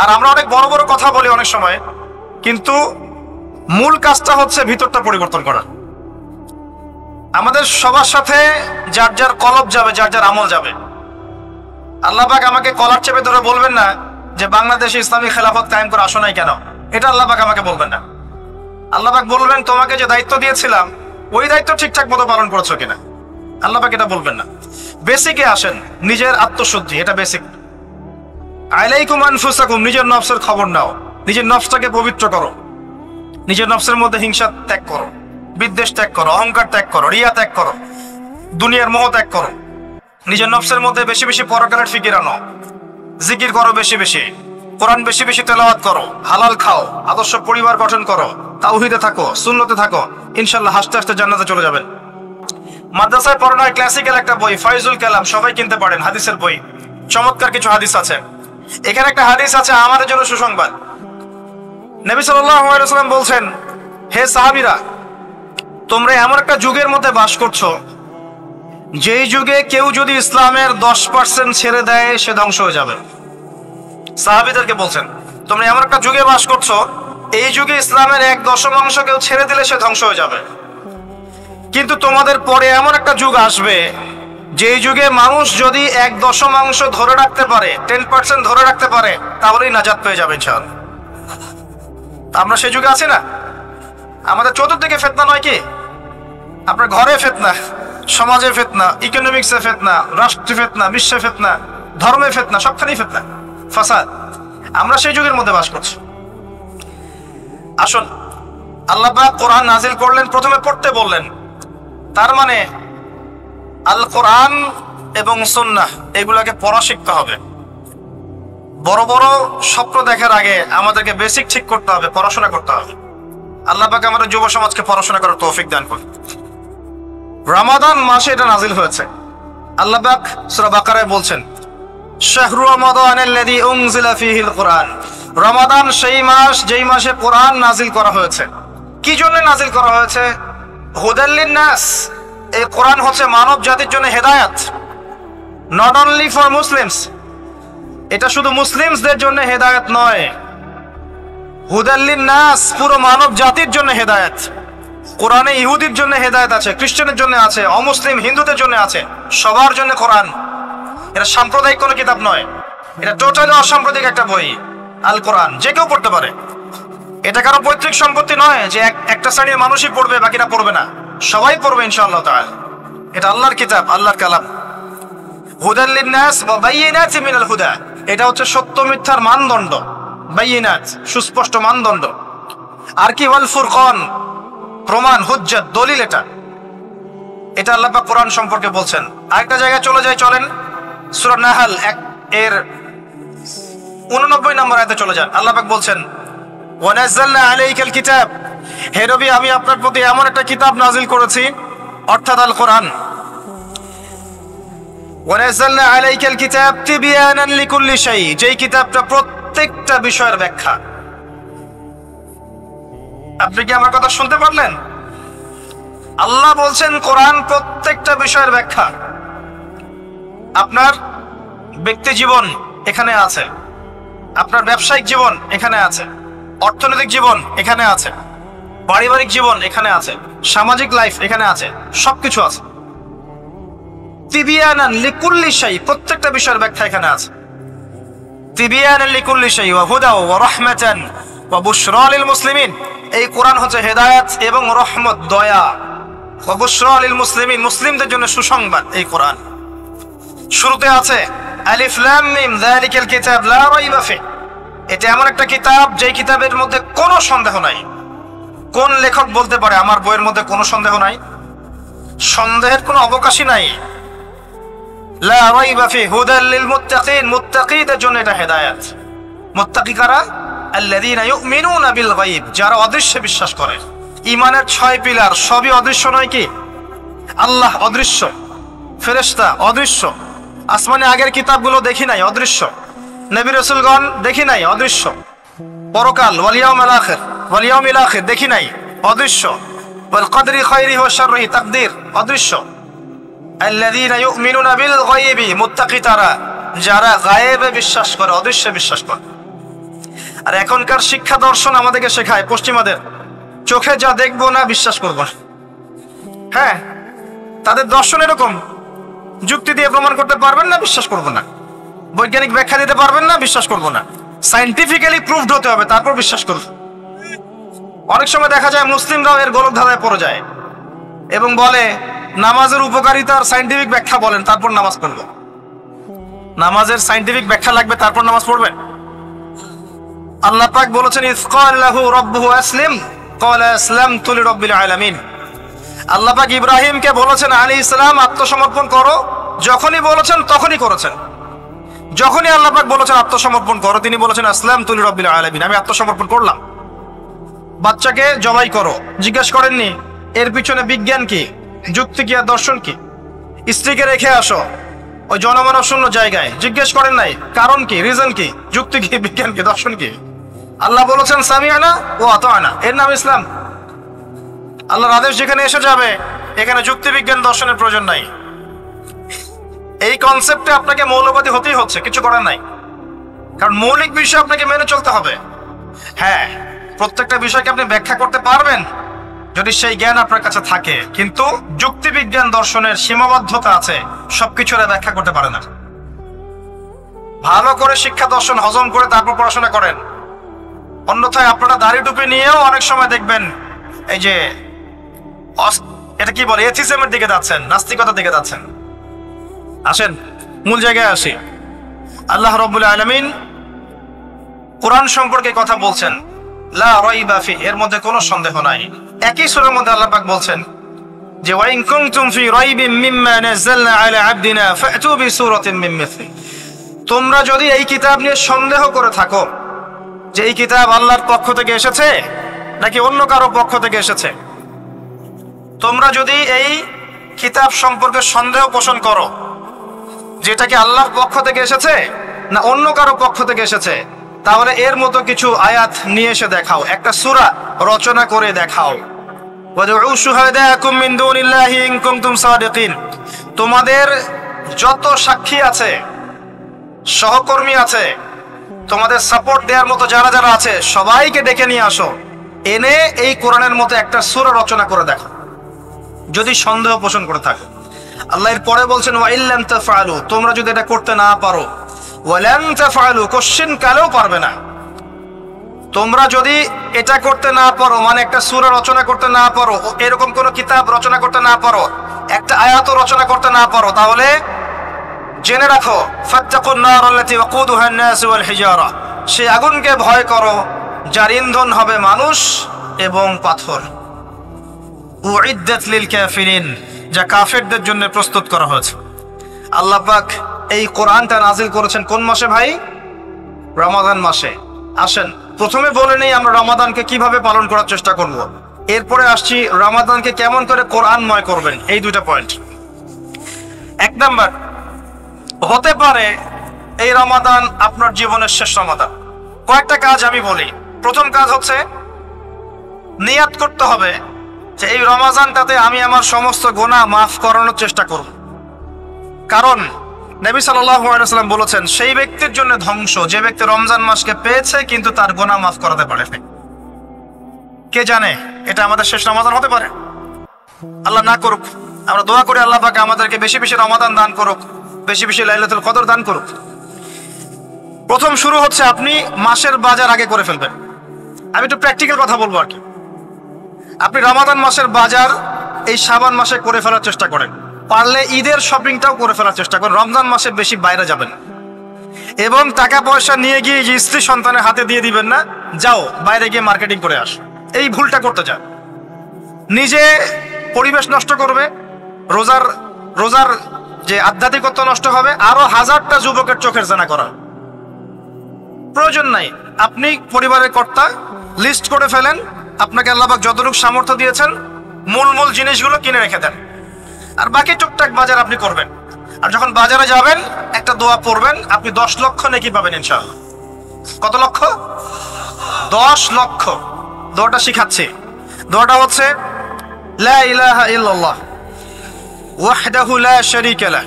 আর আমরা অনেক বড় বড় কথা বলি অনেক সময়, কিন্তু মূল কাজটা হচ্ছে ভিতরটা পরিবর্তন করা। আমাদের সবার সাথে যার যার কলব যাবে, যার যার আমল যাবে। আল্লাহ পাক আমাকে কলার চেপে ধরে বলবেন না যে বাংলাদেশে ইসলামী খেলাফত কায়েম করে আসো নাই কেন, এটা আল্লাহ পাক আমাকে বলবেন না। আল্লাহ পাক বলবেন তোমাকে যে দায়িত্ব দিয়েছিলাম ওই দায়িত্ব ঠিকঠাক মতো পালন করেছো কিনা। আল্লাহ পাক এটা বলবেন না। বেসিকে আসেন, নিজের আত্মশুদ্ধি, এটা বেসিক। আলাইকুম আনফুসাকুম, নিজের নফসের খবর নাও, নিজের নফসটাকে পবিত্র করো, নিজের নফসের মধ্যে হিংসা ত্যাগ করো, বিদ্বেষ ত্যাগ করো, অহংকার ত্যাগ করো, রিয়া ত্যাগ করো, দুনিয়ার মোহ ত্যাগ করো। নিজের নফসের মধ্যে বেশি বেশি পরকালের ফিকির আনো, জিকির করো বেশি বেশি, কোরআন বেশি বেশি তেলাওয়াত করো, হালাল খাও, আদর্শ পরিবার গঠন করো, তাওহীদে থাকো, সুন্নতে থাকো, ইনশাআল্লাহ হাসতে হাসতে জান্নাতে চলে যাবেন। মাদ্রাসায় পড়ানো হয় ক্লাসিক্যাল একটা বই, ফাইজুল কালাম, সবাই কিনতে পারেন, হাদিসের বই। চমৎকার কিছু হাদিস আছে। এখানে একটা হাদিস আছে আমাদের জন্য সুসংবাদ। নবী সাল্লাল্লাহু আলাইহি ওয়াসাল্লাম বলছেন, হে সাহাবীরা, তোমরা এমন একটা যুগের মধ্যে বাস করছো যেই যুগে কেউ যদি ইসলামের 10% ছেড়ে দেয় সে ধ্বংস হয়ে যাবে। সাহাবীদেরকে বলছেন তোমরা এমন একটা যুগে বাস করছো এই যুগে ইসলামের 1/10 কেউ ছেড়ে দিলে সে ধ্বংস হয়ে যাবে। কিন্তু তোমাদের পরে এমন একটা যুগ আসবে যেই যুগে মানুষ যদি 1/10 ধরে রাখতে পারে, 10% ধরে রাখতে পারে, তাহলেই নাজাত পেয়ে যাবে ইনশাআল্লাহ। আমরা সেই যুগে আছি না? আমাদের চতুর্দিকে ফিতনা নয় কি? আপনার ঘরে ফিতনা, সমাজে ফিতনা, ইকোনমিক্সে ফিতনা, রাষ্ট্রে ফিতনা, বিশ্বে ফিতনা, ধর্মে ফিতনা, সবখানেই ফিতনা, ফাসাদ। আমরা সেই যুগের মধ্যে বাস করছি। আসুন, আল্লাহ পাক কোরআন নাজিল করলেন, প্রথমে পড়তে বললেন। তার মানে আল কোরআন এবং সুন্নাহ এগুলাকে পড়া শিখতে হবে। বড় বড় স্বপ্ন দেখার আগে আমাদেরকে বেসিক ঠিক করতে হবে, পড়াশোনা করতে হবে। আল্লাহ পাক আমাদের যুব সমাজকে পড়াশোনা করার তৌফিক দান করুন। রমাদান মাসে এটা নাজিল হয়েছে। আল্লাহ পাক সূরা বাকারায় বলছেন, শাহরু রমাদানাল্লাযী উনজিলা ফীহিল কুরআন, রমাদান সেই মাস যেই মাসে কোরআন নাজিল করা হয়েছে। কি জন্য নাজিল করা হয়েছে? হুদাল লিন-নাস, এই কোরআন হচ্ছে মানব জাতির জন্য হেদায়েত, নট অনলি ফর মুসলিমস। এটা শুধু মুসলিমসদের জন্য হেদায়েত নয়, হুদাল লিন-নাস, পুরো মানব জাতির জন্য হেদায়েত। কোরআনে ইহুদির জন্য হেদায়েত আছে, খ্রিস্টানের জন্য আছে, অমুসলিম হিন্দুদের জন্য আছে, সবার জন্য কোরআন। এটা সাম্প্রদায়িক কোনো কিতাব নয়, এটা টোটালি অসাম্প্রদায়িক একটা বই। আল কোরআন যে কেউ পড়তে পারে, এটা কারো পৈতৃক সম্পত্তি নয় যে একটা শ্রেণীর মানুষই পড়বে বাকিরা পড়বে না, সবাই পড়বে ইনশাআল্লাহ তাআলা। এটা আল্লাহর কিতাব, আল্লাহর কালাম। হুদাল লিন-নাস ওয়া বায়িনাতিন মিনাল হুদা, এটা হচ্ছে সত্য মিথ্যার মানদণ্ড, বায়িনাত সুস্পষ্ট মানদণ্ড। আর কি ওয়াল ফুরকান, প্রমাণ, হুজ্জাত, দলিল। এটা আল্লাহ পাক কোরআন সম্পর্কে বলছেন। আরেকটা জায়গায় চলে যাই, চলেন সূরা নাহল 1-89 নম্বর আয়াতে চলে যান। আল্লাহ পাক বলছেন ওয়া নাযালনা আলাইকাল কিতাব, হে নবী আমি আপনার প্রতি এমন একটা কিতাব নাজিল করেছি, অর্থাৎ আল কোরআন। ওয়া নাযালনা আলাইকাল কিতাব তিবয়ানান লিকুল্লি শাই, যেই কিতাবটা প্রত্যেকটা বিষয়ের ব্যাখ্যা। আপনি কি আমার কথা শুনতে পারলেন? আল্লাহ বলছেন কোরআন প্রত্যেকটা বিষয়ের ব্যাখ্যা। আপনার ব্যক্তি জীবন এখানে আছে, আপনার ব্যবসায়িক জীবন এখানে আছে, অর্থনৈতিক জীবন এখানে আছে, পারিবারিক জীবন এখানে আছে, সামাজিক লাইফ এখানে আছে, সবকিছু আছে। তিবিয়ানান লিকুল্লি শাই, প্রত্যেকটা বিষয়ের ব্যাখ্যা এখানে আছে। তিবিয়ানান লিকুল্লি শাই ওয়া হুদা ওয়া রাহমাতান ওয়া বুশরা লিল মুসলিমিন, এই কোরআন হচ্ছে হেদায়েত এবং রহমত, দয়া। ওয়া বুশরা লিল মুসলিমিন, মুসলিমদের জন্য সুসংবাদ এই কোরআন। শুরুতে আছে আলিফ লাম মিম যালিকাল কিতাব লা রাইবা ফি, এটা এমন একটা কিতাব যেই কিতাবের মধ্যে কোনো সন্দেহ নাই। কোন লেখক বলতে পারে আমার বইয়ের মধ্যে কোনো সন্দেহ নাই? সন্দেহের কোনো অবকাশই নাই। লা রাইবা ফি হুদাল লিল মুত্তাকিন, মুত্তাকিদের জন্য এটা হেদায়েত। মুত্তাকি কারা? আল্লাযীনা ইউমিনুনা বিল গায়ব, যারা অদৃশ্যে বিশ্বাস করে। ঈমানের 6 পিলার সবই অদৃশ্য নয় কি? আল্লাহ অদৃশ্য, ফেরেশতা অদৃশ্য, আসমানে আগের কিতাবগুলো দেখি নাই, অদৃশ্য। নবী রাসূলগণ দেখি নাই, অদৃশ্য। পরকাল ওয়াল ইয়াউমিল আখির, ওয়াল ইয়াউমিল আখির দেখি নাই, অদৃশ্য। ওয়াল কদরি খায়রিহি ওয়া শাররিহি, তাকদীর অদৃশ্য। আল্লাযীনা ইউমিনুনা বিল গায়বি, মুত্তাকি তারা যারা গায়েবে বিশ্বাস করে, অদৃশ্যে বিশ্বাস করে। আর এখনকার শিক্ষা দর্শন আমাদেরকে শেখায়, পশ্চিমাদের চোখে যা দেখবো না বিশ্বাস করবো না। হ্যাঁ, তাদের দর্শন এরকম, যুক্তি দিয়ে প্রমাণ করতে পারবেন না, বিশ্বাস করবো না। বৈজ্ঞানিক ব্যাখ্যা দিতে পারবেন না, বিশ্বাস করবো না। সায়েন্টিফিক্যালি প্রুভড হতে হবে, তারপর বিশ্বাস করবো। অনেক সময় দেখা যায় মুসলিমরাও এর গোলক ধাঁধায় পড়ে যায় এবং বলে নামাজের উপকারিতার সায়েন্টিফিক ব্যাখ্যা বলেন, তারপর নামাজ পড়বো। নামাজের সায়েন্টিফিক ব্যাখ্যা লাগবে, তারপর নামাজ পড়বেন? আল্লাহ পাক বলেছেন ইয ক্বালা লাহু রাব্বুহু আসলিম ক্বালা আসলামতু লিরাব্বিল আলামিন। আল্লাহ পাক ইব্রাহিমকে বলেছেন আলাইহিস সালাম আত্মসমর্পণ করো, যখনই বলেছেন তখনই করেছেন। যখনই আল্লাহ পাক বলেছেন আত্মসমর্পণ করো, তিনি বলেছেন আসলামতু লিরাব্বিল আলামিন, আমি আত্মসমর্পণ করলাম। বাচ্চাকে জবাই করো, জিজ্ঞেস করেননি এর পিছনে বিজ্ঞান কি, যুক্তি কি, আর দর্শন কি? স্ত্রীকে রেখে আসো ওই জনমানব শূন্য জায়গায়, জিজ্ঞেস করেন নাই কারণ কি, রিজন কি, যুক্তি কি, বিজ্ঞান কি, দর্শন কি? আল্লাহ বলেছেন সামিআনা ওয়া আতা'না, এর নাম ইসলাম। আল্লাহর আদেশ যেখানে এসে যাবে এখানে যুক্তি বিজ্ঞান দর্শনের প্রয়োজন নাই। এই কনসেপ্টে আপনাকে মৌলবাদী হতেই হচ্ছে, কিছু করার নাই, কারণ মৌলিক বিষয় আপনাকে মেনে চলতে হবে। হ্যাঁ, প্রত্যেকটা বিষয়কে আপনি ব্যাখ্যা করতে পারবেন যদি সেই জ্ঞান আপনার কাছে থাকে, কিন্তু যুক্তি বিজ্ঞান দর্শনের সীমাবদ্ধতা আছে, সবকিছুর ব্যাখ্যা করতে পারে না। ভালো করে শিক্ষা দর্শন হজম করে তারপর পড়াশোনা করেন, অন্যথায় আপনারা দাড়ি টুপি নিয়েও অনেক সময় দেখবেন এই যে এটা কি বলে এথিজমের দিকে যাচ্ছেন, নাস্তিকতার দিকে যাচ্ছেন। আসেন মূল জায়গায় আসি। আল্লাহ রাব্বুল আলামিন কোরআন সম্পর্কে কথা বলছেন, লা রাইবা ফি, এর মধ্যে কোনো সন্দেহ নাই। একই সূরার মধ্যে আল্লাহ পাক বলছেন যে ওয়া ইন কুনতুম ফি রাইবিন মিম্মা নাযালনা আলা আবদিনা ফাতু বিসূরাতিন মিন মিসলি, তোমরা যদি এই কিতাব নিয়ে সন্দেহ করে থাকো যে এই কিতাব আল্লাহর পক্ষ থেকে এসেছে নাকি অন্য কারো পক্ষ থেকে এসেছে, তোমরা যদি এই কিতাব সম্পর্কে সন্দেহ পোষণ করো, যেটা কি আল্লাহর পক্ষ থেকে এসেছে না অন্য কারো পক্ষ থেকে এসেছে? তাহলে এর মতো কিছু আয়াত নিয়ে এসে দেখাও, একটা সূরা রচনা করে দেখাও। ওয়াদউ শুহাদাকুম মিন দুনিল্লাহি ইন কুনতুম সাদিকিন। তোমাদের যত সাক্ষী আছে, সহকর্মী আছে, তোমাদের সাপোর্ট দেওয়ার মতো যারা যারা আছে, সবাইকে ডেকে নিয়ে আসো, এনে এই কোরআনের মতো একটা সূরা রচনা করে দেখো, যদি সন্দেহ পোষণ করে থাকো। আল্লাহ এর পরে বলছেন ওয়া ইল্লাম তাফআলু, তোমরা যদি এটা করতে না পারো, ওয়ালান তাফআলু, কোশ্চিন কালেও পারবে না। তোমরা যদি এটা করতে না পারো, মানে একটা সূরা রচনা করতে না পারো, এরকম কোন কিতাব রচনা করতে না পারো, একটা আয়াত রচনা করতে না পারো, তাহলে জেনে রাখো ফাত্তাকুন নার আল্লাতী ওয়াকুদুহা আন-নাস ওয়াল হিজারা, সেই আগুনকে ভয় করো যার ইন্ধন হবে মানুষ এবং পাথর। উইদ্দাত লিল কাফিরিন, যা কাফেরদের জন্য প্রস্তুত করা হয়েছে। আল্লাহ পাক এই কোরআনটা নাজিল করেছেন কোন মাসে ভাই? রমাদান মাসে। আসেন প্রথমে বলে নেই আমরা রমাদানকে কিভাবে পালন করার চেষ্টা করব, এরপরে আসছি রমাদানকে কেমন করে কোরআনময় করবেন। এই দুইটা পয়েন্ট। এক নাম্বার, হতে পারে এই রমাদান আপনার জীবনের শেষ রমাদান। কয়েকটা কাজ আমি বলি। প্রথম কাজ হচ্ছে নিয়াত করতে হবে যে এই রমাদানটাতে আমি আমার সমস্ত গুনাহ মাফ করানোর চেষ্টা করব। কারণ নবী সাল্লাল্লাহু আলাইহি ওয়াসাল্লাম বলেছেন সেই ব্যক্তির জন্য ধ্বংস যে ব্যক্তি রমজান মাসকে পেয়েছে কিন্তু তার গুনাহ মাফ করাতে পারেনি। কে জানে এটা আমাদের শেষ রমাদান হতে পারে। আল্লাহ না করুক, আমরা দোয়া করি আল্লাহ পাক আমাদেরকে বেশি বেশি রমাদান দান করুক, বেশি বেশি লাইলাতুল কদর দান করুক। প্রথম শুরু হচ্ছে আপনি মাসের বাজার আগে করে ফেলবেন। আমি একটু প্র্যাকটিক্যাল কথা বলবো আর কি। আপনি রমাদান মাসের বাজার এই শাবান মাসে করে ফেলার চেষ্টা করেন, পারলে ঈদের শপিংটাও করে ফেলার চেষ্টা করেন। রমজান মাসে বেশি বাইরে যাবেন এবং টাকা পয়সা নিয়ে গিয়ে যে স্ত্রী সন্তানের হাতে দিয়ে দিবেন না, যাও বাইরে গিয়ে মার্কেটিং করে আস, এই ভুলটা করতে যান। নিজে পরিবেশ নষ্ট করবে, রোজার যে আধ্যাত্মিকতা নষ্ট হবে, আরো হাজারটা যুবকের চোখের জানা করা প্রয়োজন নাই। আপনি পরিবারের কর্তা, লিস্ট করে ফেলেন, আপনাকে আল্লাহ পাক যতটুকু সামর্থ্য দিয়েছেন মূল মূল জিনিসগুলো কিনে রেখে দেন, আর বাকি টুকটাক বাজার আপনি করবেন। আর যখন বাজারে যাবেন একটা দোয়া পড়বেন, আপনি 10 লক্ষ নেকি পাবেন ইনশাআল্লাহ। কত লক্ষ? 10 লক্ষ। দোয়াটা শিখাচ্ছি। দোয়াটা হচ্ছে লা ইলাহা ইল্লাল্লাহ ওয়াহদাহু লা শারীকা লাহ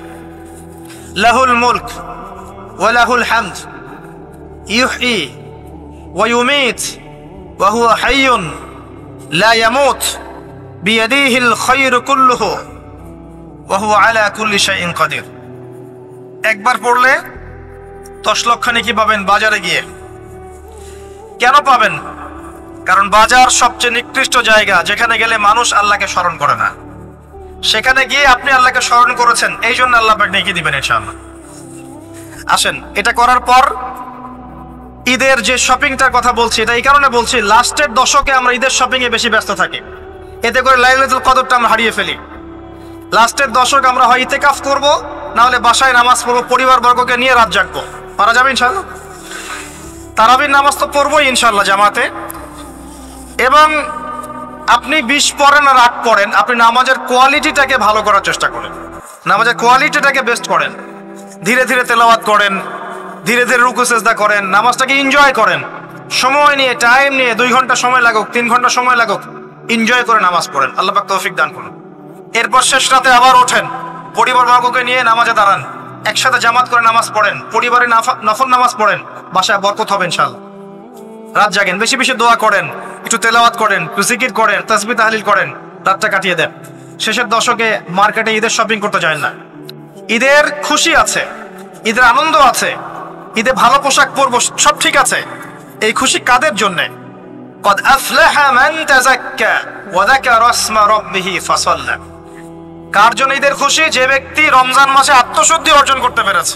লাহুল মুলক ওয়া লাহুল হামদ ইউহয়ী ওয়া ইউমীত ওয়া হুয়া হাইয়ুন লা ইয়ামুত বিয়াদিহিল খায়রু কুল্লুহু ওয়া হুয়া আলা কুল্লি শাইইন কাদির। একবার পড়লে 10 লক্ষ নেকি পাবেন বাজারে গিয়ে। কেন পাবেন? কারণ বাজার সবচেয়ে নিকৃষ্ট জায়গা, যেখানে গেলে মানুষ আল্লাহকে স্মরণ করে না। সেখানে গিয়ে আপনি আল্লাহকে স্মরণ করেছেন, এই জন্য আল্লাহ পাক নেকি দিবেন ইনশাআল্লাহ। আসেন, এটা করার পর ঈদের যে শপিংটার কথা বলছি, এটা এই কারণে বলছি, লাস্টের দশকে আমরা ঈদের শপিং এ বেশি ব্যস্ত থাকি, এতে করে লাইলাতুল কদরটা আমরা হারিয়ে ফেলি। লাস্টের দশক আমরা হয় ইতিকাফ করব, না হলে বাসায় নামাজ পড়বো, পরিবার বর্গকে নিয়ে রাত জাগবো। পারা যাবে ইনশাআল্লাহ? তারাবির নামাজ তো পড়বোই ইনশাআল্লাহ জামাতে। এবং আপনি 20 পড়েন আর 8 পড়েন, আপনি নামাজের কোয়ালিটিটাকে ভালো করার চেষ্টা করেন, নামাজের কোয়ালিটিটাকে বেস্ট করেন। ধীরে ধীরে তেলাওয়াত করেন, ধীরে ধীরে রুকু সেজদা করেন, নামাজটাকে এনজয় করেন। সময় নিয়ে, টাইম নিয়ে, 2 ঘন্টা সময় লাগুক, 3 ঘন্টা সময় লাগুক, এনজয় করে নামাজ পড়েন। আল্লাহ পাক তৌফিক দান করুন। এরপর শেষ রাতে আবার ওঠেন, পরিবার বর্গকে নিয়ে নামাজে দাঁড়ান, একসাথে জামাত করে নামাজ পড়েন, পরিবারে নফল নামাজ পড়েন, বাসায় বরকত হবে ইনশাআল্লাহ। রাত জাগেন, বেশি বেশি দোয়া করেন, একটু তেলাওয়াত করেন, একটু জিকির করেন, তাসবিহ তাহলিল করেন, রাতটা কাটিয়ে দেন। শেষের দশকে মার্কেটে ঈদের শপিং করতে যায় না। ঈদের খুশি আছে, ঈদের আনন্দ আছে, ঈদে ভালো পোশাক পরবো, সব ঠিক আছে। এই খুশি কাদের জন্য? কদ আফলাহা মান তাযাক্কা ওয়া যাকারা ইসমা রাব্বিহি ফাসাল্লা। কার জন্য ঈদের খুশি? যে ব্যক্তি রমজান মাসে আত্মশুদ্ধি অর্জন করতে পেরেছে,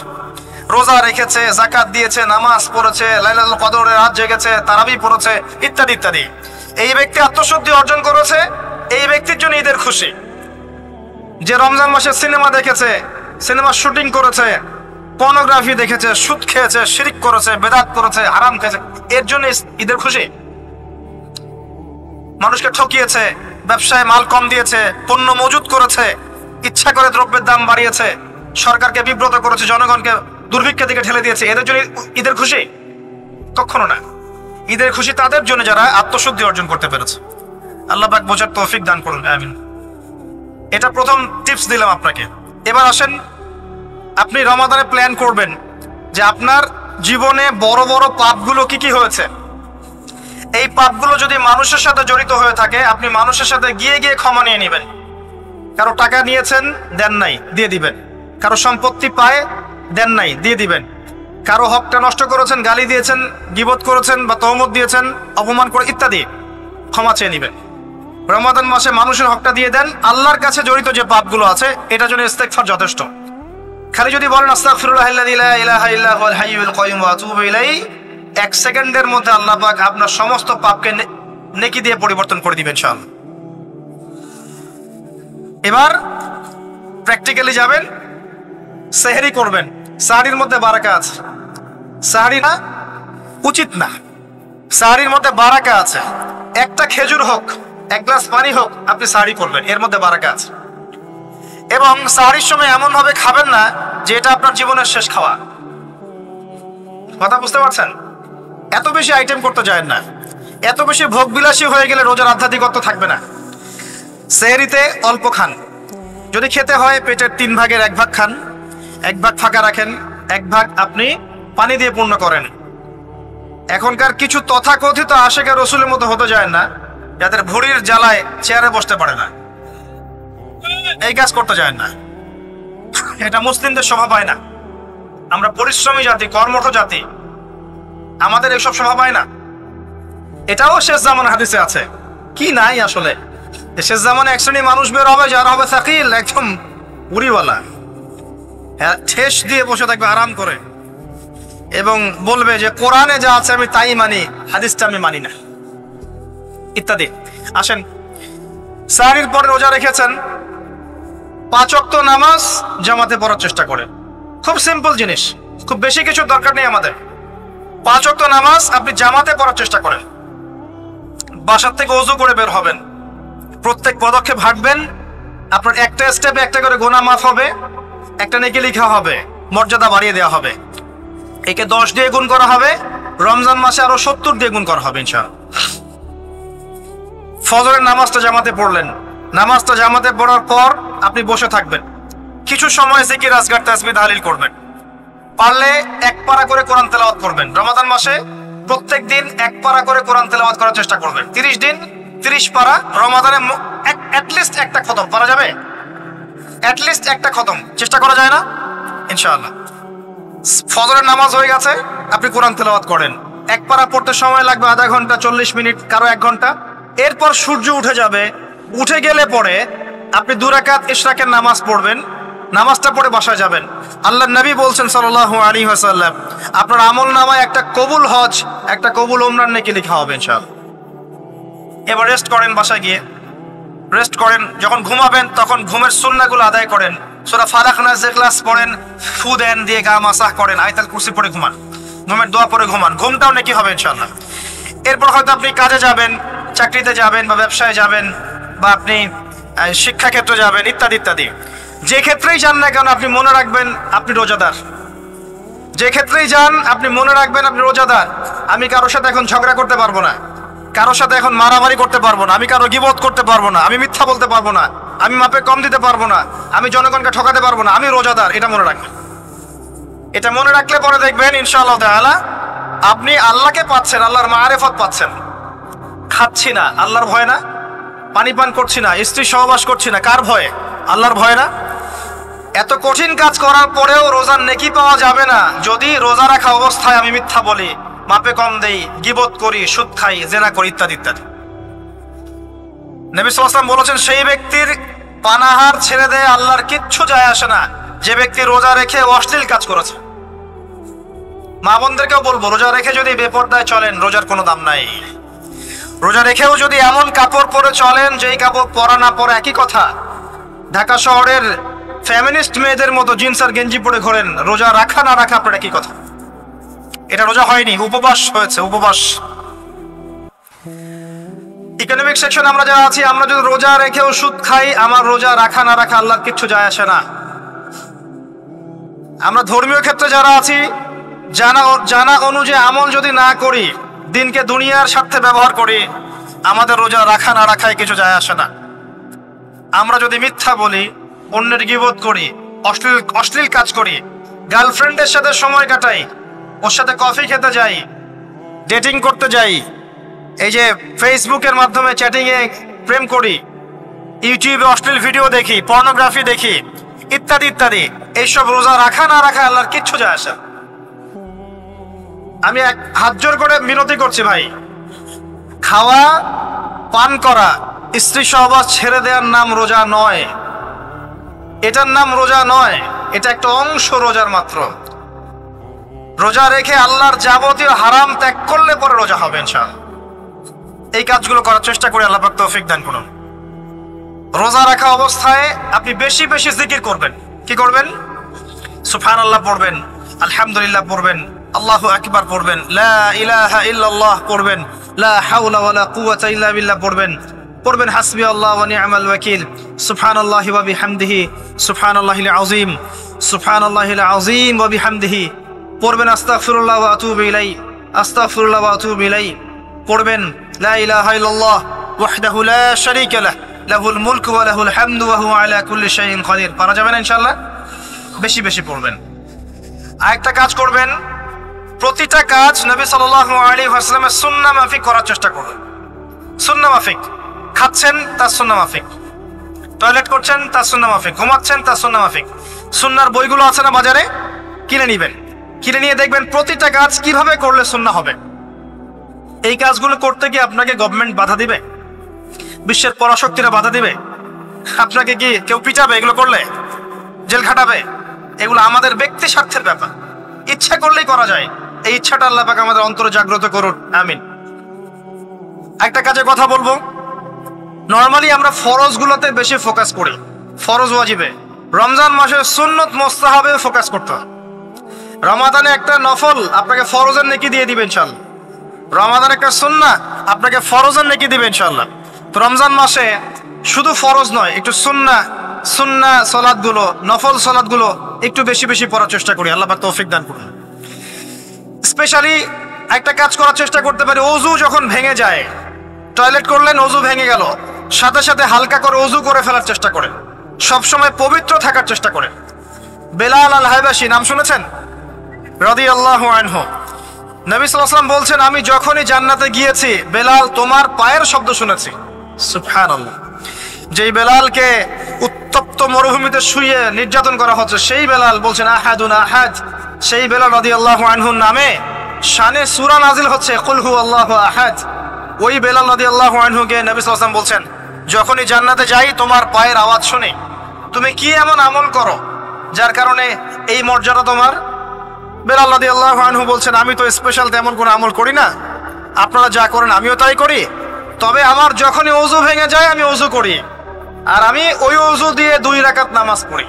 রোজা রেখেছে, যাকাত দিয়েছে, নামাজ পড়েছে, লাইলাতুল কদরের রাত জেগেছে, তারাবি পড়েছে, ইত্যাদি ইত্যাদি। এই ব্যক্তি আত্মশুদ্ধি অর্জন করেছে, এই ব্যক্তির জন্য ঈদের খুশি। যে রমজান মাসে সিনেমা দেখেছে, সিনেমা শুটিং করেছে, পর্নোগ্রাফি দেখেছে, সুদ খেয়েছে, শিরক করেছে, বেদাত করেছে, হারাম খেয়েছে, এর জন্য ঈদের খুশি। মানুষকে ঠকিয়েছে, ব্যবসায় মাল কম দিয়েছে, পণ্য মজুত করেছে, ইচ্ছা করে দ্রব্যের দাম বাড়িয়েছে, সরকারকে বিব্রত করেছে, জনগণকে দুর্ভিক্ষের দিকে ঠেলে দিয়েছে, এদের জন্য ঈদের খুশি? কখনো না। ঈদের খুশি তাদের জন্য যারা আত্মশুদ্ধি অর্জন করতে পেরেছে। আল্লাহ পাক বোঝার তৌফিক দান করুন, আমিন। এটা প্রথম টিপস দিলাম আপনাকে। এবার আসেন, আপনি রমাদানে প্ল্যান করবেন যে আপনার জীবনে বড় বড় পাপগুলো কি কি হয়েছে। এই পাপগুলো যদি মানুষের সাথে জড়িত হয়ে থাকে, আপনি মানুষের সাথে গিয়ে গিয়ে ক্ষমা নিয়ে নেবেন। কারো টাকা নিয়েছেন, দেন নাই, দিয়ে দিবেন। কারো সম্পত্তি পায়, দেন নাই, দিয়ে দিবেন। কারো হকটা নষ্ট করেছেন, গালি দিয়েছেন, গীবত করেছেন বা তহমত দিয়েছেন, অপমান করে ইত্যাদি, ক্ষমা চেয়ে নেবেন। রমাদান মাসে মানুষের হকটা দিয়ে দেন। আল্লাহর কাছে জড়িত যে পাপগুলো আছে এটার জন্য ইস্তেগফার যথেষ্ট। খালি যদি বলেন আস্তাগফিরুল্লাহাল্লাযী লা ইলাহা ইল্লা হুয়াল হাইয়ুল কাইয়্যুম ওয়া আতুবু ইলাইহি, 1 সেকেন্ডের মধ্যে আল্লাহ পাক আপনার সমস্ত পাপকে নেকি দিয়ে পরিবর্তন করে দিবেন ইনশাআল্লাহ। এবার প্র্যাকটিক্যালি যাবেন, সেহরি করবেন। সাহরির মধ্যে বারাকা আছে। সাহরি না উচিত না, সাহরির মধ্যে বারাকা আছে। একটা খেজুর হোক, 1 গ্লাস পানি হোক, আপনি সাহরি করবেন, এর মধ্যে বারাকা আছে। এবং সাহরির সময় এমন ভাবে খাবেন না যে এটা আপনার জীবনের শেষ খাওয়া। কথা বুঝতে পারছেন? এত বেশি আইটেম করতে যায় না, এত বেশি ভোগ বিলাসী হয়ে গেলে রোজার আধ্যাত্মিকত্ব থাকবে না। সেহরিতে অল্প খান, যদি খেতে হয় পেটের 3 ভাগের 1 ভাগ খান, 1 ভাগ ফাঁকা রাখেন, 1 ভাগ আপনি পানি দিয়ে পূর্ণ করেন। এখনকার কিছু তথাকথিত আশেকে রসুলের মতো হতে যায় না, যাদের ভুঁড়ির জ্বালায় চেয়ারে বসতে পারে না, এই কাজ করতে যায় না। এটা মুসলিমদের স্বভাব হয় না। আমরা পরিশ্রমী জাতি, কর্মঠ জাতি, আমাদের এইসব স্বভাব হয় না। এটাও শেষ জামানা হাদিসে আছে। কি নাই আসলে, শেষ জামানে 1 শ্রেণী মানুষ বের হবে যারা হবে সাকিল, একদম উড়িওয়ালা, হ্যাঁ, ঠেস দিয়ে বসে থাকবে আরাম করে, এবং বলবে যে কোরআনে যা আছে আমি তাই মানি, হাদিসটা আমি মানি না, ইত্যাদি। আসেন, সাহরির পরে রোজা রেখেছেন, 5 ওয়াক্ত নামাজ জামাতে পড়ার চেষ্টা করেন। খুব সিম্পল জিনিস, খুব বেশি কিছু দরকার নেই আমাদের। 5 ওয়াক্ত নামাজ আপনি জামাতে পড়ার চেষ্টা করেন। বাসার থেকে ওযু করে বের হবেন, প্রত্যেক পদক্ষেপ হাঁটবেন, আপনার একটা স্টেপে একটা করে গুনাহ মাফ হবে, একটা নেকি লেখা হবে, মর্যাদা বাড়িয়ে দেওয়া হবে। একে 10 দিয়ে গুণ করা হবে, রমজান মাসে আরো 70 দিয়ে গুণ করা হবে ইনশাআল্লাহ। ফজরের নামাজটা জামাতে পড়লেন, নামাজটা জামাতে পড়ার পর আপনি বসে থাকবেন, কিছু সময় জিকির, আজকার, তাসবিহ, তাহলিল করবেন। পারলে 1 পারা করে কোরআন তেলাওয়াত করবেন। রমাদান মাসে প্রত্যেক দিন 1 পারা করে কোরআন তেলাওয়াত করার চেষ্টা করবেন। 30 দিন 30 পারা। রমাদানে অ্যাটলিস্ট একটা খতম পারা যাবে, অ্যাটলিস্ট একটা খতম চেষ্টা করা যায় না ইনশাআল্লাহ। ফজরের নামাজ হয়ে গেছে, আপনি কোরআন তেলাওয়াত করেন। 1 পারা পড়তে সময় লাগবে আধা ঘন্টা, 40 মিনিট, কারো 1 ঘন্টা। এরপর সূর্য উঠে যাবে, উঠে গেলে পরে আপনি 2 রাকাত ইশরাকের নামাজ পড়বেন, নামাজটা পড়ে বাসায় যাবেন। আল্লাহর নবী বলছেন সাল্লাল্লাহু আলাইহি ওয়াসাল্লাম, আপনার আমল নামায় একটা কবুল হজ, একটা কবুল উমরার নেকি লেখা হবে ইনশাআল্লাহ। এবার রেস্ট করেন, বাসায় গিয়ে রেস্ট করেন। যখন ঘুমাবেন তখন ঘুমের সুন্নাহগুলো আদায় করেন। সূরা ফালাক, নাস, ইখলাস পড়েন, ফু দেন, দিয়ে গা মাসাহ করেন, আয়াতুল কুরসি পড়ে ঘুমান, ঘুমের দোয়া পড়ে ঘুমান, ঘুমটাও নেকি হবে ইনশাআল্লাহ। এরপর হয়তো আপনি কাজে যাবেন, চাকরিতে যাবেন, বা ব্যবসায় যাবেন, বা আপনি শিক্ষাক্ষেত্রে যাবেন, ইত্যাদি ইত্যাদি। যে ক্ষেত্রেই যান না কেন আপনি মনে রাখবেন আপনি রোজাদার। যে ক্ষেত্রেই যান আপনি মনে রাখবেন আপনি রোজাদার। আমি কারোর সাথে এখন ঝগড়া করতে পারবো না, কারোর সাথে এখন মারামারি করতে পারবো না, আমি কারো গীবত করতে পারবো না, আমি মিথ্যা বলতে পারবো না, আমি মাপে কম দিতে পারবো না, আমি জনগণকে ঠকাতে পারবো না, আমি রোজাদার। এটা মনে রাখবেন। এটা মনে রাখলে পরে দেখবেন ইনশাআল্লাহ তাআলা আপনি আল্লাহকে পাচ্ছেন, আল্লাহর মারিফত পাচ্ছেন। খাচ্ছি না, আল্লাহর ভয় না। পানি পান করছি না, স্ত্রী সহবাস করছি না, কার ভয়ে? আল্লাহর ভয় না। এত কঠিন কাজ করার পরেও রোজার নেকি পাওয়া যাবে না যদি রোজা রাখা অবস্থায় আমি মিথ্যা বলি, মাপে কম দেই, গীবত করি, সুদ খাই, জেনা করি, ইত্যাদি ইত্যাদি। নবী সাল্লাল্লাহু আলাইহি ওয়াসাল্লাম বলেছেন, সেই ব্যক্তির পানাহার ছেড়ে দেয় আল্লাহর কিচ্ছু যায় আসে না, যে ব্যক্তি রোজা রেখে অশ্লীল কাজ করেছে। মা বোনদেরকেও বলবো, রোজা রেখে যদি বেপরদায় চলেন রোজার কোনো দাম নাই। রোজা রেখেও যদি এমন কাপড় পরে চলেন যেই কাপড় পরা না পরা একই কথা, ঢাকা শহরের ফেমিনিস্ট মেয়েদের মতো জিন্স আর গেঞ্জি পরে ঘোরেন, রোজা রাখা না রাখা আপনার একই কথা। এটা রোজা হয়নি, উপবাস হয়েছে, উপবাস। ইকোনমিক সেকশন আমরা যারা আছি, আমরা যদি রোজা রেখেও সুদ খাই, আমার রোজা রাখা না রাখা আল্লাহর কিচ্ছু যায় আসে না। আমরা ধর্মীয় ক্ষেত্রে যারা আছি, জানা অনুযায়ী আমল যদি না করি, দিনকে দুনিয়ার স্বার্থে ব্যবহার করি, আমাদের রোজা রাখা না রাখায় কিছু যায় আসে না। আমরা যদি মিথ্যা বলি, অন্যের গীবত করি, অশ্লীল কাজ করি, গার্লফ্রেন্ডের সাথে সময় কাটাই, ওর সাথে কফি খেতে যাই, ডেটিং করতে যাই, এই যে ফেসবুকের মাধ্যমে চ্যাটিংয়ে প্রেম করি, ইউটিউবে অশ্লীল ভিডিও দেখি, পর্নোগ্রাফি দেখি, ইত্যাদি ইত্যাদি, এইসব রোজা রাখা না রাখা আল্লাহর কিচ্ছু যায় আসে। আমি হাত জোর করে বিনতি করছি ভাই, খাওয়া পান করা, স্ত্রী সহবাস ছেড়ে দেওয়ার নাম রোজা নয়, এটার নাম রোজা নয়, এটা একটা অংশ রোজার মাত্র। রোজা রেখে আল্লাহর যাবতীয় হারাম ত্যাগ করলে পরে রোজা হবে ইনশাআল্লাহ। এই কাজগুলো করার চেষ্টা করে আল্লাহ পাক তৌফিক দান করুন। রোজা রাখা অবস্থায় আপনি বেশি বেশি জিকির করবেন। কি করবেন? সুবহানাল্লাহ পড়বেন, আলহামদুলিল্লাহ পড়বেন, আল্লাহু আকবার পড়বেন, লা ইলাহা ইল্লাল্লাহ পড়বেন, লা হাওলা ওয়ালা কুওয়াতা ইল্লা বিল্লাহ পড়বেন হাসবি আল্লাহ ওয়া নি'মাল ওয়াকিল, সুবহানাল্লাহি ওয়া বিহামদিহি, সুবহানাল্লাহিল আযীম, সুবহানাল্লাহিল আযীম ওয়া বিহামদিহি, পড়বেন আস্তাগফিরুল্লাহ ওয়া আতুবু ইলাইহি, আস্তাগফিরুল্লাহ ওয়া আতুবু ইলাইহি, পড়বেন লা ইলাহা ইল্লাল্লাহ ওয়াহদাহু লা শারীকা লাহ, লাহুল মুলকু ওয়া লাহুল হামদু ওয়া হুয়া আলা কুল্লি শাইইন কাদির। পারা যাবে না ইনশাআল্লাহ? বেশি বেশি পড়বেন। আরেকটা কাজ করবেন, প্রতিটা কাজ নবী সাল্লাল্লাহু আলাইহি ওয়াসাল্লামের সুন্নাহ মাফিক করার চেষ্টা করবেন। সুন্নাহ মাফিক, খাচ্ছেন তার সুন্নাহ মাফিক, টয়লেট করছেন তার সুন্নাহ মাফিক, ঘুমাচ্ছেন তার সুন্নাহ মাফিক। সুন্নাহর বইগুলো আছে না বাজারে, কিনে নিবেন, কিনে নিয়ে দেখবেন প্রতিটা কাজ কিভাবে করলে সুন্নাহ হবে। এই কাজগুলো করতে গিয়ে আপনাকে গভর্নমেন্ট বাধা দিবে, বিশ্বের পরাশক্তিরা বাধা দিবে, আপনাকে কি কেউ পিটাবে এগুলো করলে, জেল খাটাবে? এগুলো আমাদের ব্যক্তি স্বার্থের ব্যাপার, ইচ্ছা করলেই করা যায়। এই ইচ্ছাটা আল্লাহ পাক আমাদের অন্তরে জাগ্রত করুন, আমিন। একটা কাজে কথা বলবো, নর্মালি আমরা ফরজগুলোতে বেশি ফোকাস করি, ফরজ ওয়াজিবে। রমজান মাসের সুন্নত মুস্তাহাবে ফোকাস করতে হয়। রমাদানে একটা নফল আপনাকে ফরজের নেকি দিয়ে দিবে ইনশাআল্লাহ, রমাদান একটা সুন্নাহ আপনাকে ফরজের নেকি দিবে ইনশাআল্লাহ। তো রমজান মাসে শুধু ফরজ নয়, একটু সুন্নাহ সালাতগুলো, নফল সালাতগুলো একটু বেশি বেশি পড়ার চেষ্টা করি, আল্লাহ পাক তৌফিক দান করুন। স্পেশালি একটা কাজ করার চেষ্টা করতে পারি, ওযু যখন ভেঙে যায়, টয়লেট করলেন, ওযু ভেঙে গেল, সাথে সাথে হালকা করে ওযু করে ফেলার চেষ্টা করেন, সবসময় পবিত্র থাকার চেষ্টা করেন। বেলাল আল হাবাশী নাম শুনেছেন? রাদিয়াল্লাহু আনহু। নবী সাল্লাল্লাহু আলাইহি ওয়াসাল্লাম বলছেন, আমি যখনই জান্নাতে গিয়েছি বেলাল তোমার পায়ের শব্দ শুনেছি। সুবহানাল্লাহ। যেই বেলালকে উত্তপ্ত মরুভূমিতে শুয়ে নির্যাতন করা হচ্ছে, সেই বেলাল বলছেন আহাদুন আহাদ। সেই বেলাল রাদিয়াল্লাহু আনহুর নামে শানে সূরা নাজিল হচ্ছে, কুল হুয়াল্লাহু আহাদ। ওই বেলাল রাদিয়াল্লাহু আনহুকে নবী সাল্লাল্লাহু আলাইহি ওয়াসাল্লাম বলছেন, যখনই জান্নাতে যাই তোমার পায়ের আওয়াজ শুনি, তুমি কি এমন আমল করো যার কারণে এই মর্যাদা তোমার? বেলাল রাদিয়াল্লাহু আনহু বলছেন, আমি তো স্পেশাল তেমন কোনো আমল করি না, আপনারা যা করেন আমিও তাই করি, তবে আমার যখনই ওযু ভেঙে যায় আমি ওযু করি, আর আমি ওই ওযু দিয়ে 2 রাকাত নামাজ পড়ি।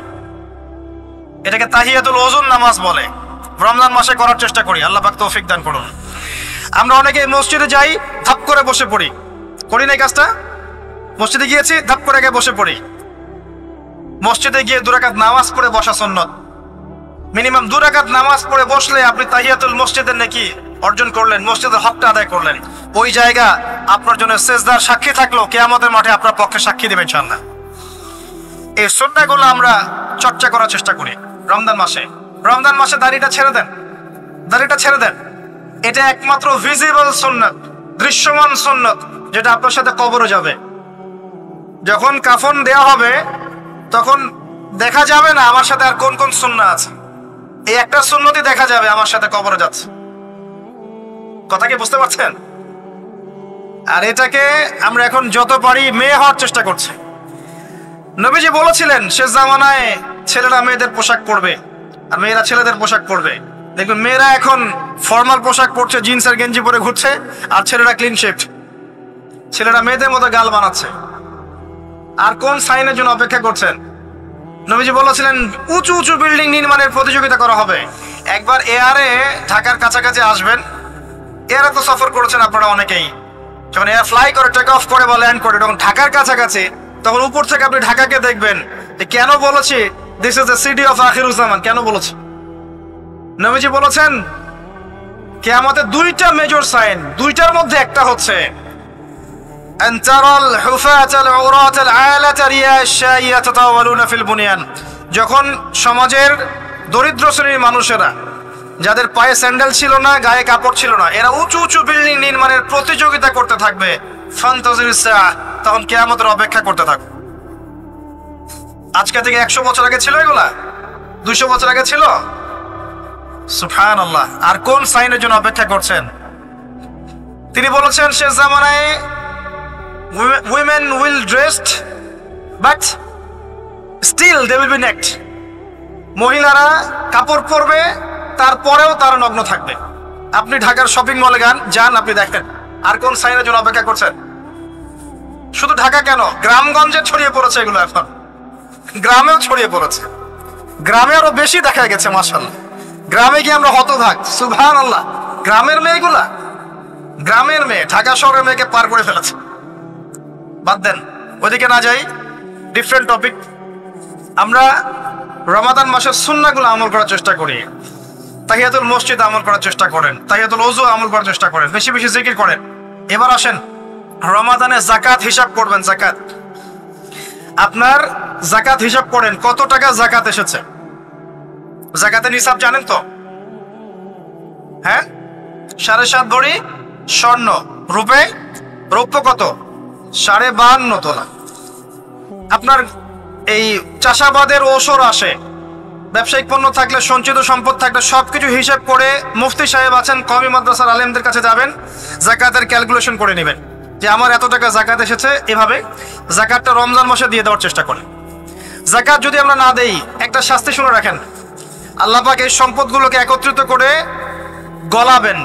এটাকে তাহিয়াতুল ওযুর নামাজ বলে। রমজান মাসে করার চেষ্টা করি, আল্লাহ পাক তৌফিক দান করুন। আমরা অনেকে মসজিদে যাই, ধাপ করে বসে পড়ি, করি না এই কাজটা? মসজিদে গিয়েছি, ধাপ করে গিয়ে বসে পড়ি। মসজিদে গিয়ে 2 রাকাত নামাজ পড়ে বসা সুন্নাত। মিনিমাম 2 রাকাত নামাজ পড়ে বসলে আপনি তাহিয়াতুল মসজিদের নেকি অর্জন করলেন, মসজিদের হকটা আদায় করলেন। ওই জায়গা আপনার জন্য সেজদার সাক্ষী থাকলো, কিয়ামতের মাঠে আপনার পক্ষে সাক্ষী দেবেন ইনশাআল্লাহ। এই সুন্নাহগুলো আমরা চর্চা করার চেষ্টা করি রমজান মাসে। রমজান মাসে দাড়িটা ছেড়ে দেন, দাড়িটা ছেড়ে দেন। এটা একমাত্র ভিজিবল সুন্নাত, দৃশ্যমান সুন্নাত, যেটা আপনার সাথে কবরে যাবে। যখন কাফন দেয়া হবে তখন দেখা যাবে না আমার সাথে আর কোন কোন সুন্নাহ আছে, এই একটা সুন্নতই দেখা যাবে আমার সাথে কবরে যাচ্ছে। কথা কি বুঝতে পারছেন? আর এটাকে আমরা এখন যত পারি মেয়ে হওয়ার চেষ্টা করছি। নবীজি বলেছিলেন শেষ জামানায় ছেলেরা মেয়েদের পোশাক পরবে আর মেয়েরা ছেলেদের পোশাক পরবে। দেখবেন মেয়েরা এখন ফর্মাল পোশাক পরছে, জিন্স আর গেঞ্জি পরে ঘুরছে, আর ছেলেরা ক্লিন শেভড। ছেলেরা মেয়েদের মতো গাল বানাচ্ছে। আর কোন সাইনের জন্য অপেক্ষা করছেন? নবীজি বলেছিলেন উঁচু উঁচু বিল্ডিং নির্মাণের প্রতিযোগিতা করা হবে। একবার এয়ারে ঢাকার কাছাকাছি আসবেন, এয়ারে তো সফর করেছেন আপনারা অনেকেই। যখন এয়ার ফ্লাই করে, টেক অফ করে বা ল্যান্ড করে, তখন ঢাকার কাছাকাছি, তখন উপর থেকে আপনি ঢাকাকে দেখবেন। কেন বলেছি this is the city of Akhiruzzaman? কেন বলেছি? নবীজি বলেছেন কিয়ামতের দুইটা মেজর সাইন, দুইটার মধ্যে একটা হচ্ছে আন তারাল হুফাতাল উরাতাল আলাতা রিয়াশা ইয়াতাতাওয়ালুনা ফিল বুনিয়ান। যখন সমাজের দরিদ্র শ্রেণীর মানুষেরা, যাদের পায়ে স্যান্ডেল ছিল না, গায়ে কাপড় ছিল না, এরা উঁচু উঁচু বিল্ডিং নির্মাণের প্রতিযোগিতা করতে থাকবে, ফান্তাজিরিস সাআ, তখন কিয়ামতের অপেক্ষা করতে থাকবে। আজকে থেকে 100 বছর আগে ছিল এগুলা? 200 বছর আগে ছিল? সুবহানাল্লাহ। আর কোন সাইনের জন্য অপেক্ষা করছেন? তিনি বলেছেন শেষ জামানায় women will dressed but still they will be naked। মহিলারা কাপড় পরবে, তারপরেও তারা নগ্ন থাকবে। আপনি ঢাকার শপিং মলে যান, আপনি দেখেন। আর কোন সাইনের জন্য অপেক্ষা করছেন? শুধু ঢাকা কেন, গ্রামগঞ্জে ছড়িয়ে পড়েছে এগুলো, এখন গ্রামেও ছড়িয়ে পড়েছে। গ্রামে আরো বেশি দেখা গেছে মাশাআল্লাহ। গ্রামে গিয়ে আমরা হতভাগ, সুবহানাল্লাহ। গ্রামের মেয়েগুলা, গ্রামের মেয়ে ঢাকা শহরের মেয়েকে পার করে ফেলেছে। বাদ দেন, ওইদিকে না যাই, ডিফারেন্ট টপিক। আমরা রমাদান মাসের সুন্নাহগুলো আমল করার চেষ্টা করি। তাহিয়াতুল মসজিদ আমল করার চেষ্টা করেন, তাহিয়াতুল ওযু আমল করার চেষ্টা করেন, বেশি বেশি জিকির করেন। এবার আসেন, রমাদানে যাকাত হিসাব করবেন। যাকাত, আপনার যাকাত হিসাব করেন, কত টাকা যাকাত এসেছে। যাকাতের নিসাব জানেন তো? হ্যাঁ, 7.5 ভরি স্বর্ণ। রৌপ্য কত? 52.5 তোলা। আপনার এই চাষাবাদের ওসর আসে, ব্যবসায়িক পণ্য থাকলে, সঞ্চিত সম্পদ থাকলে সবকিছু হিসাব করে মুফতি সাহেব আছেন, কওমি মাদ্রাসার আলেমদের কাছে যাবেন, যাকাতের ক্যালকুলেশন করে নেবেন যে আমার এত টাকা যাকাত এসেছে। এভাবে যাকাতটা রমজান মাসে দিয়ে দেওয়ার চেষ্টা করেন। যাকাত যদি আমরা না দেই, একটা শাস্তি শুনে রাখেন। আল্লাহ পাক এই সম্পদগুলোকে একত্রিত করে গলাবেন,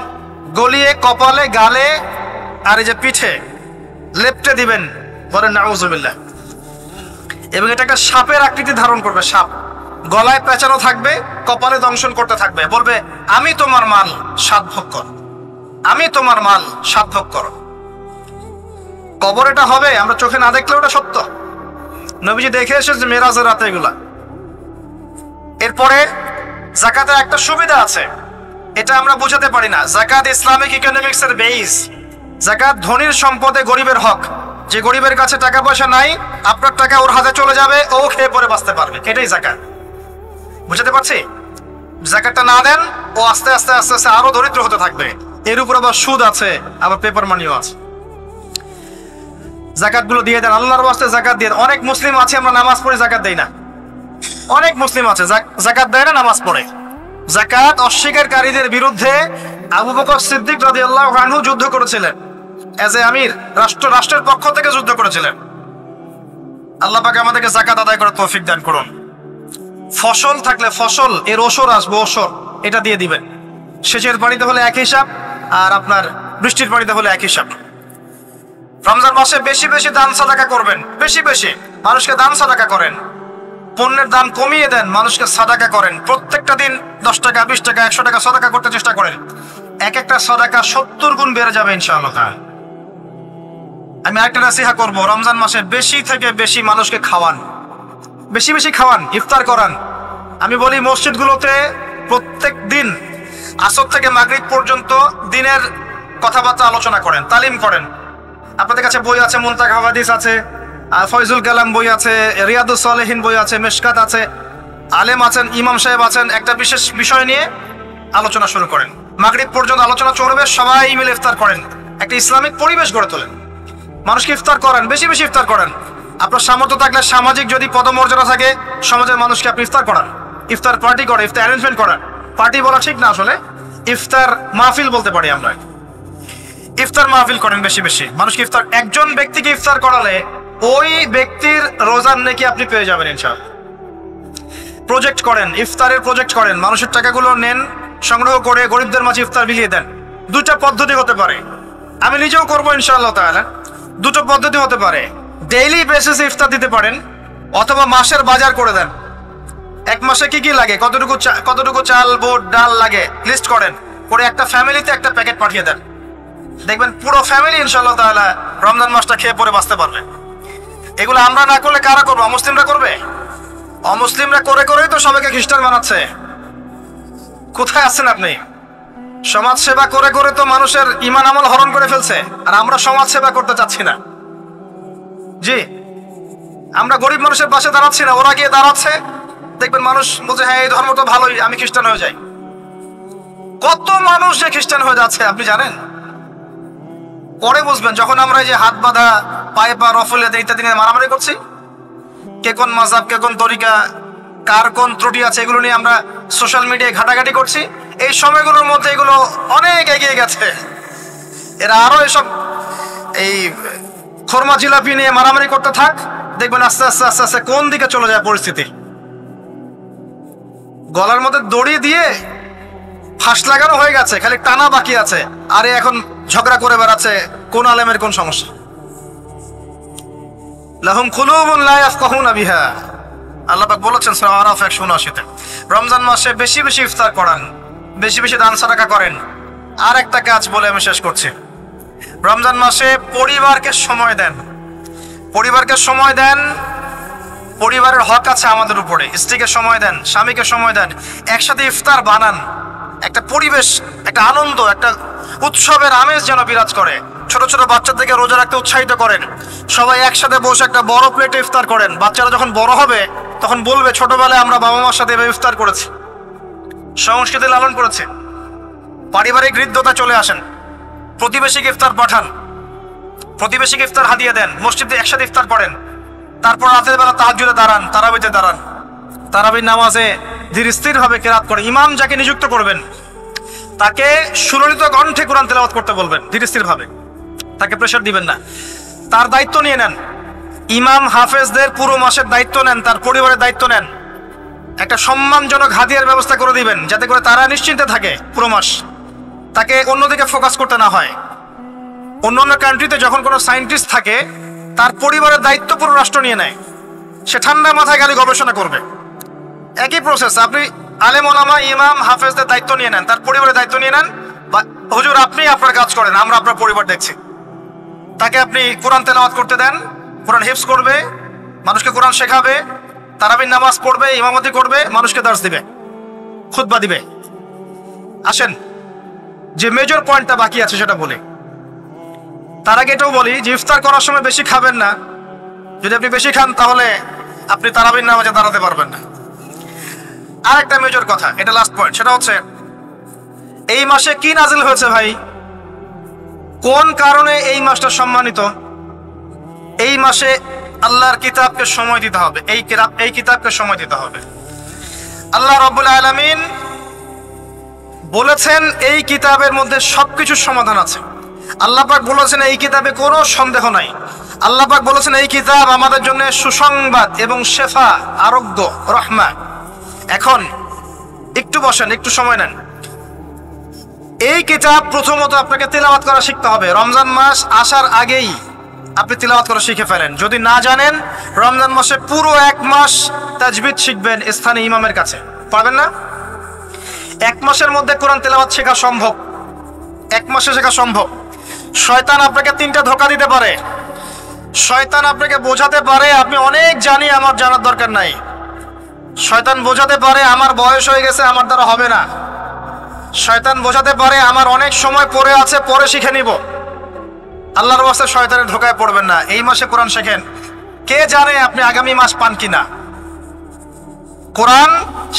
গলিয়ে কপালে, গালে আর এই যে পিঠে লেপটে দিবেন, বলেন নাউযুবিল্লাহ। এবং এটা একটা সাপের আকৃতি ধারণ করবে। সাপ গলায় পেঁচানো থাকবে, কপালে দংশন করতে থাকবে, বলবে আমি তোমার মাল 7 ভাগ কর, আমি তোমার মাল 7 ভাগ কর। কবর এটা হবে, আমরা চোখে না দেখলেও এটা সত্য। নবীজি দেখে এসেছে মেরাজের রাতে এগুলা। এরপরে যাকাতের একটা সুবিধা আছে, এটা আমরা বোঝাতে পারি না। যাকাত ইসলামিক ইকোনমিক্স এর বেস। যাকাত ধনীর সম্পদে গরিবের হক। যে গরিবের কাছে টাকা পয়সা নাই, আপনার টাকা ওর হাতে চলে যাবে, ও খেয়ে পরে বাঁচতে পারবে, এটাই যাকাত। বুঝাতে পারছি? যাকাতটা না দেন, ও আস্তে আস্তে আস্তে আস্তে আরো দরিদ্র হতে থাকবে। এর উপর আবার সুদ আছে, আবার পেপার মানিও আছে। যাকাতগুলো দিয়ে দেন, আল্লাহর ওয়াস্তে যাকাত দিয়ে দেন। অনেক মুসলিম আছে আমরা নামাজ পড়ে যাকাত দেই না। অনেক মুসলিম আছে যাকাত দেয় না, নামাজ পড়ে। যাকাত অস্বীকারীদের বিরুদ্ধে আবু বকর সিদ্দিক রাদিয়াল্লাহু আনহু যুদ্ধ করেছিলেন। এজ এ আমির, রাষ্ট্রের পক্ষ থেকে যুদ্ধ করেছিলেন। আল্লাহ পাক আমাদেরকে যাকাত আদায় করার তৌফিক দান করুন। ফসল থাকলে ফসল এর ওসর আসবে, ওসর এটা দিয়ে দিবেন। সেচের পানিতে হলে এক হিসাব, আর আপনার বৃষ্টির পানিতে হলে এক হিসাব। রমজান মাসে বেশি বেশি দান সাদাকা করবেন, বেশি বেশি মানুষকে দান সাদাকা করেন। পণ্যের দাম কমিয়ে দেন, মানুষকে সাদাকা করেন। প্রত্যেকটা দিন 10 টাকা, 20 টাকা, 100 টাকা সাদাকা করতে চেষ্টা করেন। এক একটা সাদাকা 70 গুণ বেড়ে যাবে ইনশাআল্লাহ। আমি আরেকটা নসিহত করব, রমজান মাসে বেশি থেকে বেশি মানুষকে খাওয়ান, বেশি বেশি খাওয়ান, ইফতার করান। আমি বলি মসজিদগুলোতে প্রত্যেক দিন আসর থেকে মাগরিব পর্যন্ত দিনের কথাবার্তা আলোচনা করেন, তালিম করেন। আপনাদের কাছে বই আছে, মুনতাকা হাদিস আছে, ফয়জুল কালাম বই আছে, রিয়াদুস সালেহিন বই আছে, মিশকাত আছে, আলেম আছেন, ইমাম সাহেব আছেন। একটা বিশেষ বিষয় নিয়ে আলোচনা শুরু করেন, মাগরিব পর্যন্ত আলোচনা চলবে, সবাই মিলে ইফতার করেন। একটা ইসলামিক পরিবেশ গড়ে তোলেন, মানুষকে ইফতার করেন, বেশি বেশি ইফতার করেন। আপনার সামর্থ্য থাকলে, সামাজিক যদি পদমর্যাদা থাকে, সমাজের মানুষকে আপনি ইফতার করান, ইফতার পার্টি করেন, ইফতার অ্যারেঞ্জমেন্ট করেন। পার্টি বলা ঠিক না, আসলে ইফতার মাহফিল বলতে পারি আমরা। ইফতার মাহফিল করেন বেশি বেশি, মানুষকে ইফতার। একজন ব্যক্তিকে ইফতার করালে ওই ব্যক্তির রোজার নেকি আপনি পেয়ে যাবেন ইনশাআল্লাহ। প্রজেক্ট করেন, ইফতারের প্রজেক্ট করেন, মানুষের টাকাগুলো নেন, সংগ্রহ করে গরিবদের মাঝে ইফতার বিলিয়ে দেন। দুইটা পদ্ধতি হতে পারে, আমি নিজেও করবো ইনশাআল্লাহ তাআলা। দুটো পদ্ধতি হতে পারে, ডেইলি বেসিসে ইফতার দিতে পারেন, অথবা মাসের বাজার করে দেন। এক মাসে কি কি লাগে, কতটুকু চাল, বুট, ডাল লাগে লিস্ট করেন, করে একটা ফ্যামিলিতে একটা প্যাকেট পাঠিয়ে দেন। দেখবেন পুরো ফ্যামিলি ইনশাআল্লাহ তাআলা রমজান মাসটা খেয়ে পরে বাঁচতে পারবে। এগুলো আমরা না করলে কারা করবে? অমুসলিমরা করবে। অমুসলিমরা করে করেই তো সবাইকে খ্রিস্টান বানাচ্ছে। কোথায় আছেন আপনি? সমাজ সেবা করে করে তো মানুষের ঈমান আমল হরণ করে ফেলছে, আর আমরা সমাজ সেবা করতে চাচ্ছি না। জি, আমরা গরিব মানুষের পাশে দাঁড়াচ্ছি না, ওরা গিয়ে দাঁড়াচ্ছে। দেখবেন মানুষ বলছে হ্যাঁ এই ধর্ম তো ভালোই, আমি খ্রিস্টান হয়ে যাই। কত মানুষ যে খ্রিস্টান হয়ে যাচ্ছে আপনি জানেন? পরে বুঝবেন যখন আমরা এই যে হাত বাঁধা, পায়ে পা রফলে ইত্যাদি নিয়ে মারামারি করছি, কে কোন মাযহাব, কে কোন তরিকা, কার কোন ত্রুটি আছে, এগুলো নিয়ে আমরা সোশ্যাল মিডিয়ায় ঘাটাঘাটি করছি। এই সময়গুলোর মধ্যে এগুলো অনেক এগিয়ে গেছে। এরা আরো এসব এই খরমা জিলাপি নিয়ে মারামারি করতে থাক, দেখবেন আস্তে আস্তে আস্তে আস্তে কোন দিকে চলে যায় পরিস্থিতি। গলার মধ্যে দড়ি দিয়ে ফাঁস লাগানো হয়ে গেছে, খালি টানা বাকি আছে। আরে এখন ঝগড়া করে বেড়াচ্ছে কোন আলেমের কোন সমস্যা। লাহুম কুলুবুন লা ইয়াফকাহুনা বিহা, আল্লাহ পাক বলেছেন সূরা আরাফ 179-তে। রমজান মাসে বেশি বেশি ইফতার করান, বেশি বেশি দান সাদাকা করেন। আর একটা কাজ বলে আমি শেষ করছি, রমজান মাসে পরিবারকে সময় দেন। পরিবারকে সময় দেন, পরিবারের হক আছে আমাদের উপরে। স্ত্রীকে সময় দেন, স্বামীকে সময় দেন, একসাথে ইফতার বানান। একটা পরিবেশ, একটা আনন্দ, একটা উৎসবের আমেজ যেন বিরাজ করে। ছোট ছোট বাচ্চাদেরকে রোজা রাখতে উৎসাহিত করেন। সবাই একসাথে বসে একটা বড় প্লেটে ইফতার করেন। বাচ্চারা যখন বড় হবে তখন বলবে ছোটবেলায় আমরা বাবা মার সাথে এভাবে ইফতার করেছি, সংস্কৃতি লালন করেছে। পারিবারিক হৃদ্যতা চলে আসেন। প্রতিবেশীকে ইফতার পাঠান, প্রতিবেশীকে ইফতার হাদিয়া দেন, মসজিদে একসাথে ইফতার করেন। তারপর রাতের বেলা তাহাজ্জুদে দাঁড়ান, তারাবিতে দাঁড়ান। তারাবির নামাজে ধীর স্থির ভাবে কেরাত করে। ইমাম যাকে নিযুক্ত করবেন তাকে সুললিত কণ্ঠে কোরআন তেলাওয়াত করতে বলবেন, ধীর স্থির ভাবে। তাকে প্রেশার দিবেন না, তার দায়িত্ব নিয়ে নেন। ইমাম হাফেজদের পুরো মাসের দায়িত্ব নেন, তার পরিবারের দায়িত্ব নেন। একটা সম্মানজনক হাদিয়ার ব্যবস্থা করে দিবেন, যাতে করে তারা নিশ্চিন্তে থাকে পুরো মাস, তাকে অন্যদিকে ফোকাস করতে না হয়। অন্যান্য কান্ট্রিতে যখন কোনো সায়েন্টিস্ট থাকে, তার পরিবারের দায়িত্ব পুরো রাষ্ট্র নিয়ে নেয়। সে ঠান্ডা মাথায় খালি গবেষণা করবে। একই প্রসেস, আপনি আলেম ওলামা ইমাম হাফেজদের দায়িত্ব নিয়ে নেন, তার পরিবারের দায়িত্ব নিয়ে নেন। বা হুজুর আপনি আপনার কাজ করেন, আমরা আপনার পরিবার দেখছি। তাকে আপনি কোরআন তেলাওয়াত করতে দেন, কোরআন হিফজ করবে, মানুষকে কোরআন শেখাবে, তারাবির নামাজ পড়বে, ইমামতি করবে, মানুষকে দার্স দিবে, খুতবা দিবে। আসেন যে মেজর পয়েন্টটা বাকি আছে সেটা বলি। তার আগে এটাও বলি যে ইফতার করার সময় বেশি খাবেন না। যদি আপনি বেশি খান তাহলে আপনি তারাবির নামাজে দাঁড়াতে পারবেন না। আর একটা মেজর কথা, এটা লাস্ট পয়েন্ট, সেটা হচ্ছে এই মাসে কি নাজিল হয়েছে ভাই, কোন কারণে এই মাসটা সম্মানিত। এই মাসে আল্লাহর কিতাবকে সময় দিতে হবে, এই কিতাবকে সময় দিতে হবে। আল্লাহ রাব্বুল আলামিন বলেছেন এই কিতাবের মধ্যে সবকিছুর সমাধান আছে। আল্লাহ পাক বলেছেন এই কিতাবে কোনো সন্দেহ নাই। আল্লাহ পাক বলেছেন এই কিতাব আমাদের জন্য সুসংবাদ এবং শেফা, আরোগ্য, রহমা। এখন একটু বসেন, একটু সময় নেন। এই কিতাব প্রথমত আপনাকে তিলাওয়াত করা শিখতে হবে। রমজান মাস আসার আগেই আপনি তিলাওয়াত করা শিখে ফেলেন। যদি না জানেন, রমজান মাসে পুরো এক মাস তাজবিদ শিখবেন স্থানীয় ইমামের কাছে। পারবেন না? এক মাসের মধ্যে কোরআন তেলাওয়াত শেখা সম্ভব, এক মাসে শেখা সম্ভব। শয়তান আপনাকে তিনটা ধোঁকা দিতে পারে। শয়তান আপনাকে বোঝাতে পারে আপনি অনেক জানি, আমার জানার দরকার নাই। শয়তান বোঝাতে পারে আমার বয়স হয়ে গেছে, আমার দ্বারা হবে না। শয়তান বোঝাতে পারে আমার অনেক সময় পড়ে আছে, পরে শিখে নিব। আল্লাহর ওয়াস্তে শয়তানের ধোঁকায় পড়বেন না। এই মাসে কোরআন শেখেন। কে জানে আপনি আগামী মাস পান কিনা। কোরআন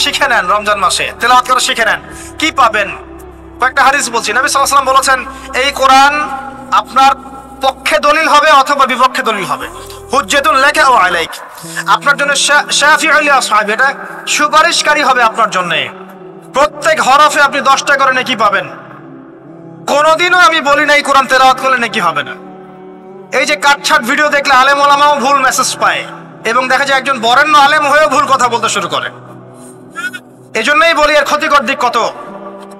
শিখে নেন, রমজান মাসে তেলাওয়াত করে শিখে নেন। কি পাবেন? কয়েকটা হাদিস বলছি। নবী সাল্লাল্লাহু আলাইহি ওয়াসাল্লাম বলেছেন এই কোরআন আপনার পক্ষে দলিল হবে অথবা বিপক্ষে দলিল হবে। হুজ্জাতুন লাকা ওয়া আলাইক, আপনার জন্য শাফিউল লি আসহাবি, এটা সুপারিশকারী হবে আপনার জন্য। প্রত্যেক হরফে আপনি 10টা করে নেকি পাবেন। কোনোদিনও আমি বলি নাই কোরআন তেলাওয়াত করলে নেকি হবে না। এই যে কাটছাট ভিডিও দেখলে আলেম ওলামাও ভুল মেসেজ পায়, এবং দেখা যায় একজন বরেণ্য আলেম হয়েও ভুল কথা বলতে শুরু করে। এজন্যই বলি এর ক্ষতিকর দিক কত।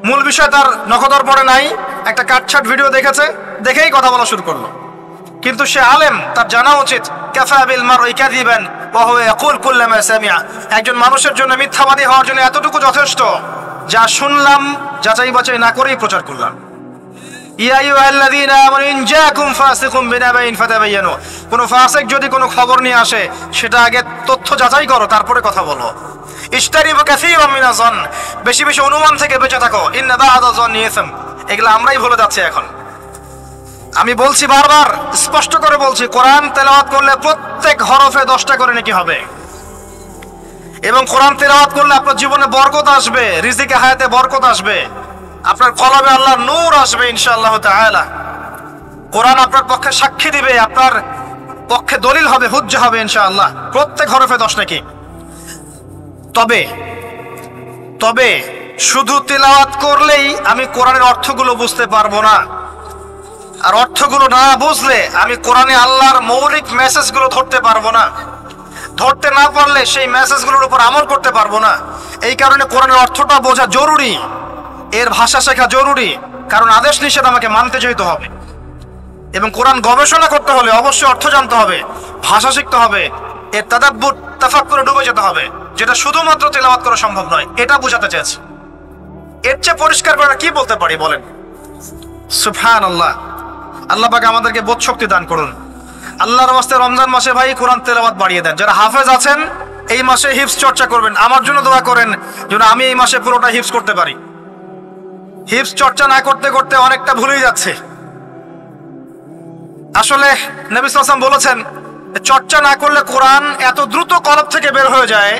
মূল বিষয় তার নখদর পড়ে নাই, একটা কাটছাট ভিডিও দেখেছে, দেখেই কথা বলা শুরু করলো। কিন্তু সে আলেম, তার জানা উচিত কাফা বিল মারই কাযিবান ওয়া হুয়া ইয়াকুল কুল্লামা সামিআ। একজন মানুষের জন্য মিথ্যাবাদী হওয়ার জন্য এতটুকু যথেষ্ট, যা শুনলাম যাচাই বাছাই না করেই প্রচার করলাম। ইয়া আইয়ুহাল্লাযীনা আমানু ইন জাআকুম ফাসিকুম বিনাবাইন ফাতাবায়ানু, কোন ফাসিক যদি কোনো খবর নিয়ে আসে সেটা আগে তথ্য যাচাই করো, তারপরে কথা বলো। ইজতানিবু কাসীরাম মিনাজ যন, বেশি বেশি অনুমান থেকে বেঁচে থাকো, ইন্না বা'দা যন্নি ইসম। এগুলো আমরাই ভুলে যাচ্ছি এখন। আমি বলছি বারবার, স্পষ্ট করে বলছি, কোরআন তেলাওয়াত করলে প্রত্যেক হরফে 10টা করে নেকি হবে, এবং কোরআন তেলাওয়াত করলে আপনার জীবনে বরকত আসবে, রিজিকে হায়াতে বরকত আসবে, আপনার কলবে আল্লাহর নূর আসবে ইনশাআল্লাহ তাআলা। কোরআন আপনার পক্ষে সাক্ষী দিবে, আপনার পক্ষে দলিল হবে, হুজ্জা হবে ইনশাআল্লাহ। প্রত্যেক হরফে 10 নাকি। তবে শুধু তেলাওয়াত করলেই আমি কোরআনের অর্থগুলো বুঝতে পারবো না, আর অর্থগুলো না বুঝলে আমি কোরআনে আল্লাহর মৌলিক মেসেজগুলো ধরতে পারবো না, ধরতে না পারলে সেই মেসেজগুলোর উপর আমল করতে পারবো না। এই কারণে কোরআনের অর্থটা বোঝা জরুরি, এর ভাষা শেখা জরুরি, কারণ আদেশ নিষেধ আমাকে মানতে চাইতে হবে। এবং কোরআন গবেষণা করতে হলে অবশ্যই অর্থ জানতে হবে, ভাষা শিখতে হবে, এর তাদাব্বুর তাফাক্কুরে ডুবে যেতে হবে, যেটা শুধুমাত্র তেলাওয়াত করা সম্ভব নয়। এটা বোঝাতে চেয়েছে। এর চেয়ে পরিষ্কার করে কি বলতে পারি বলেন? সুবহানাল্লাহ। আল্লাহ পাক আমাদেরকে বোধ শক্তি দান করুন। আল্লাহর ওয়াস্তে রমজান মাসে ভাই কোরআন তেলাওয়াত বাড়িয়ে দেন। যারা হাফেজ আছেন এই মাসে হিফজ চর্চা করবেন, আমার জন্য দোয়া করেন যেন আমি এই মাসে পুরোটা হিফজ করতে পারি। হিফজ চর্চা না করতে করতে অনেকটা ভুলেই যাচ্ছে। আসলে নবী সাল্লাল্লাহু আলাইহি ওয়াসাল্লাম বলেছেন, চর্চা না করলে কোরআন এত দ্রুত কলব থেকে বের হয়ে যায়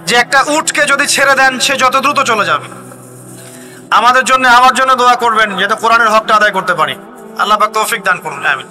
যে একটা উটকে যদি ছেড়ে দেন সে যত দ্রুত চলে যাবে। আমাদের জন্য, আমার জন্য দোয়া করবেন যাতে কোরআনের হকটা আদায় করতে পারি। আল্লাহ পাক তৌফিক দান করুন। আমিন।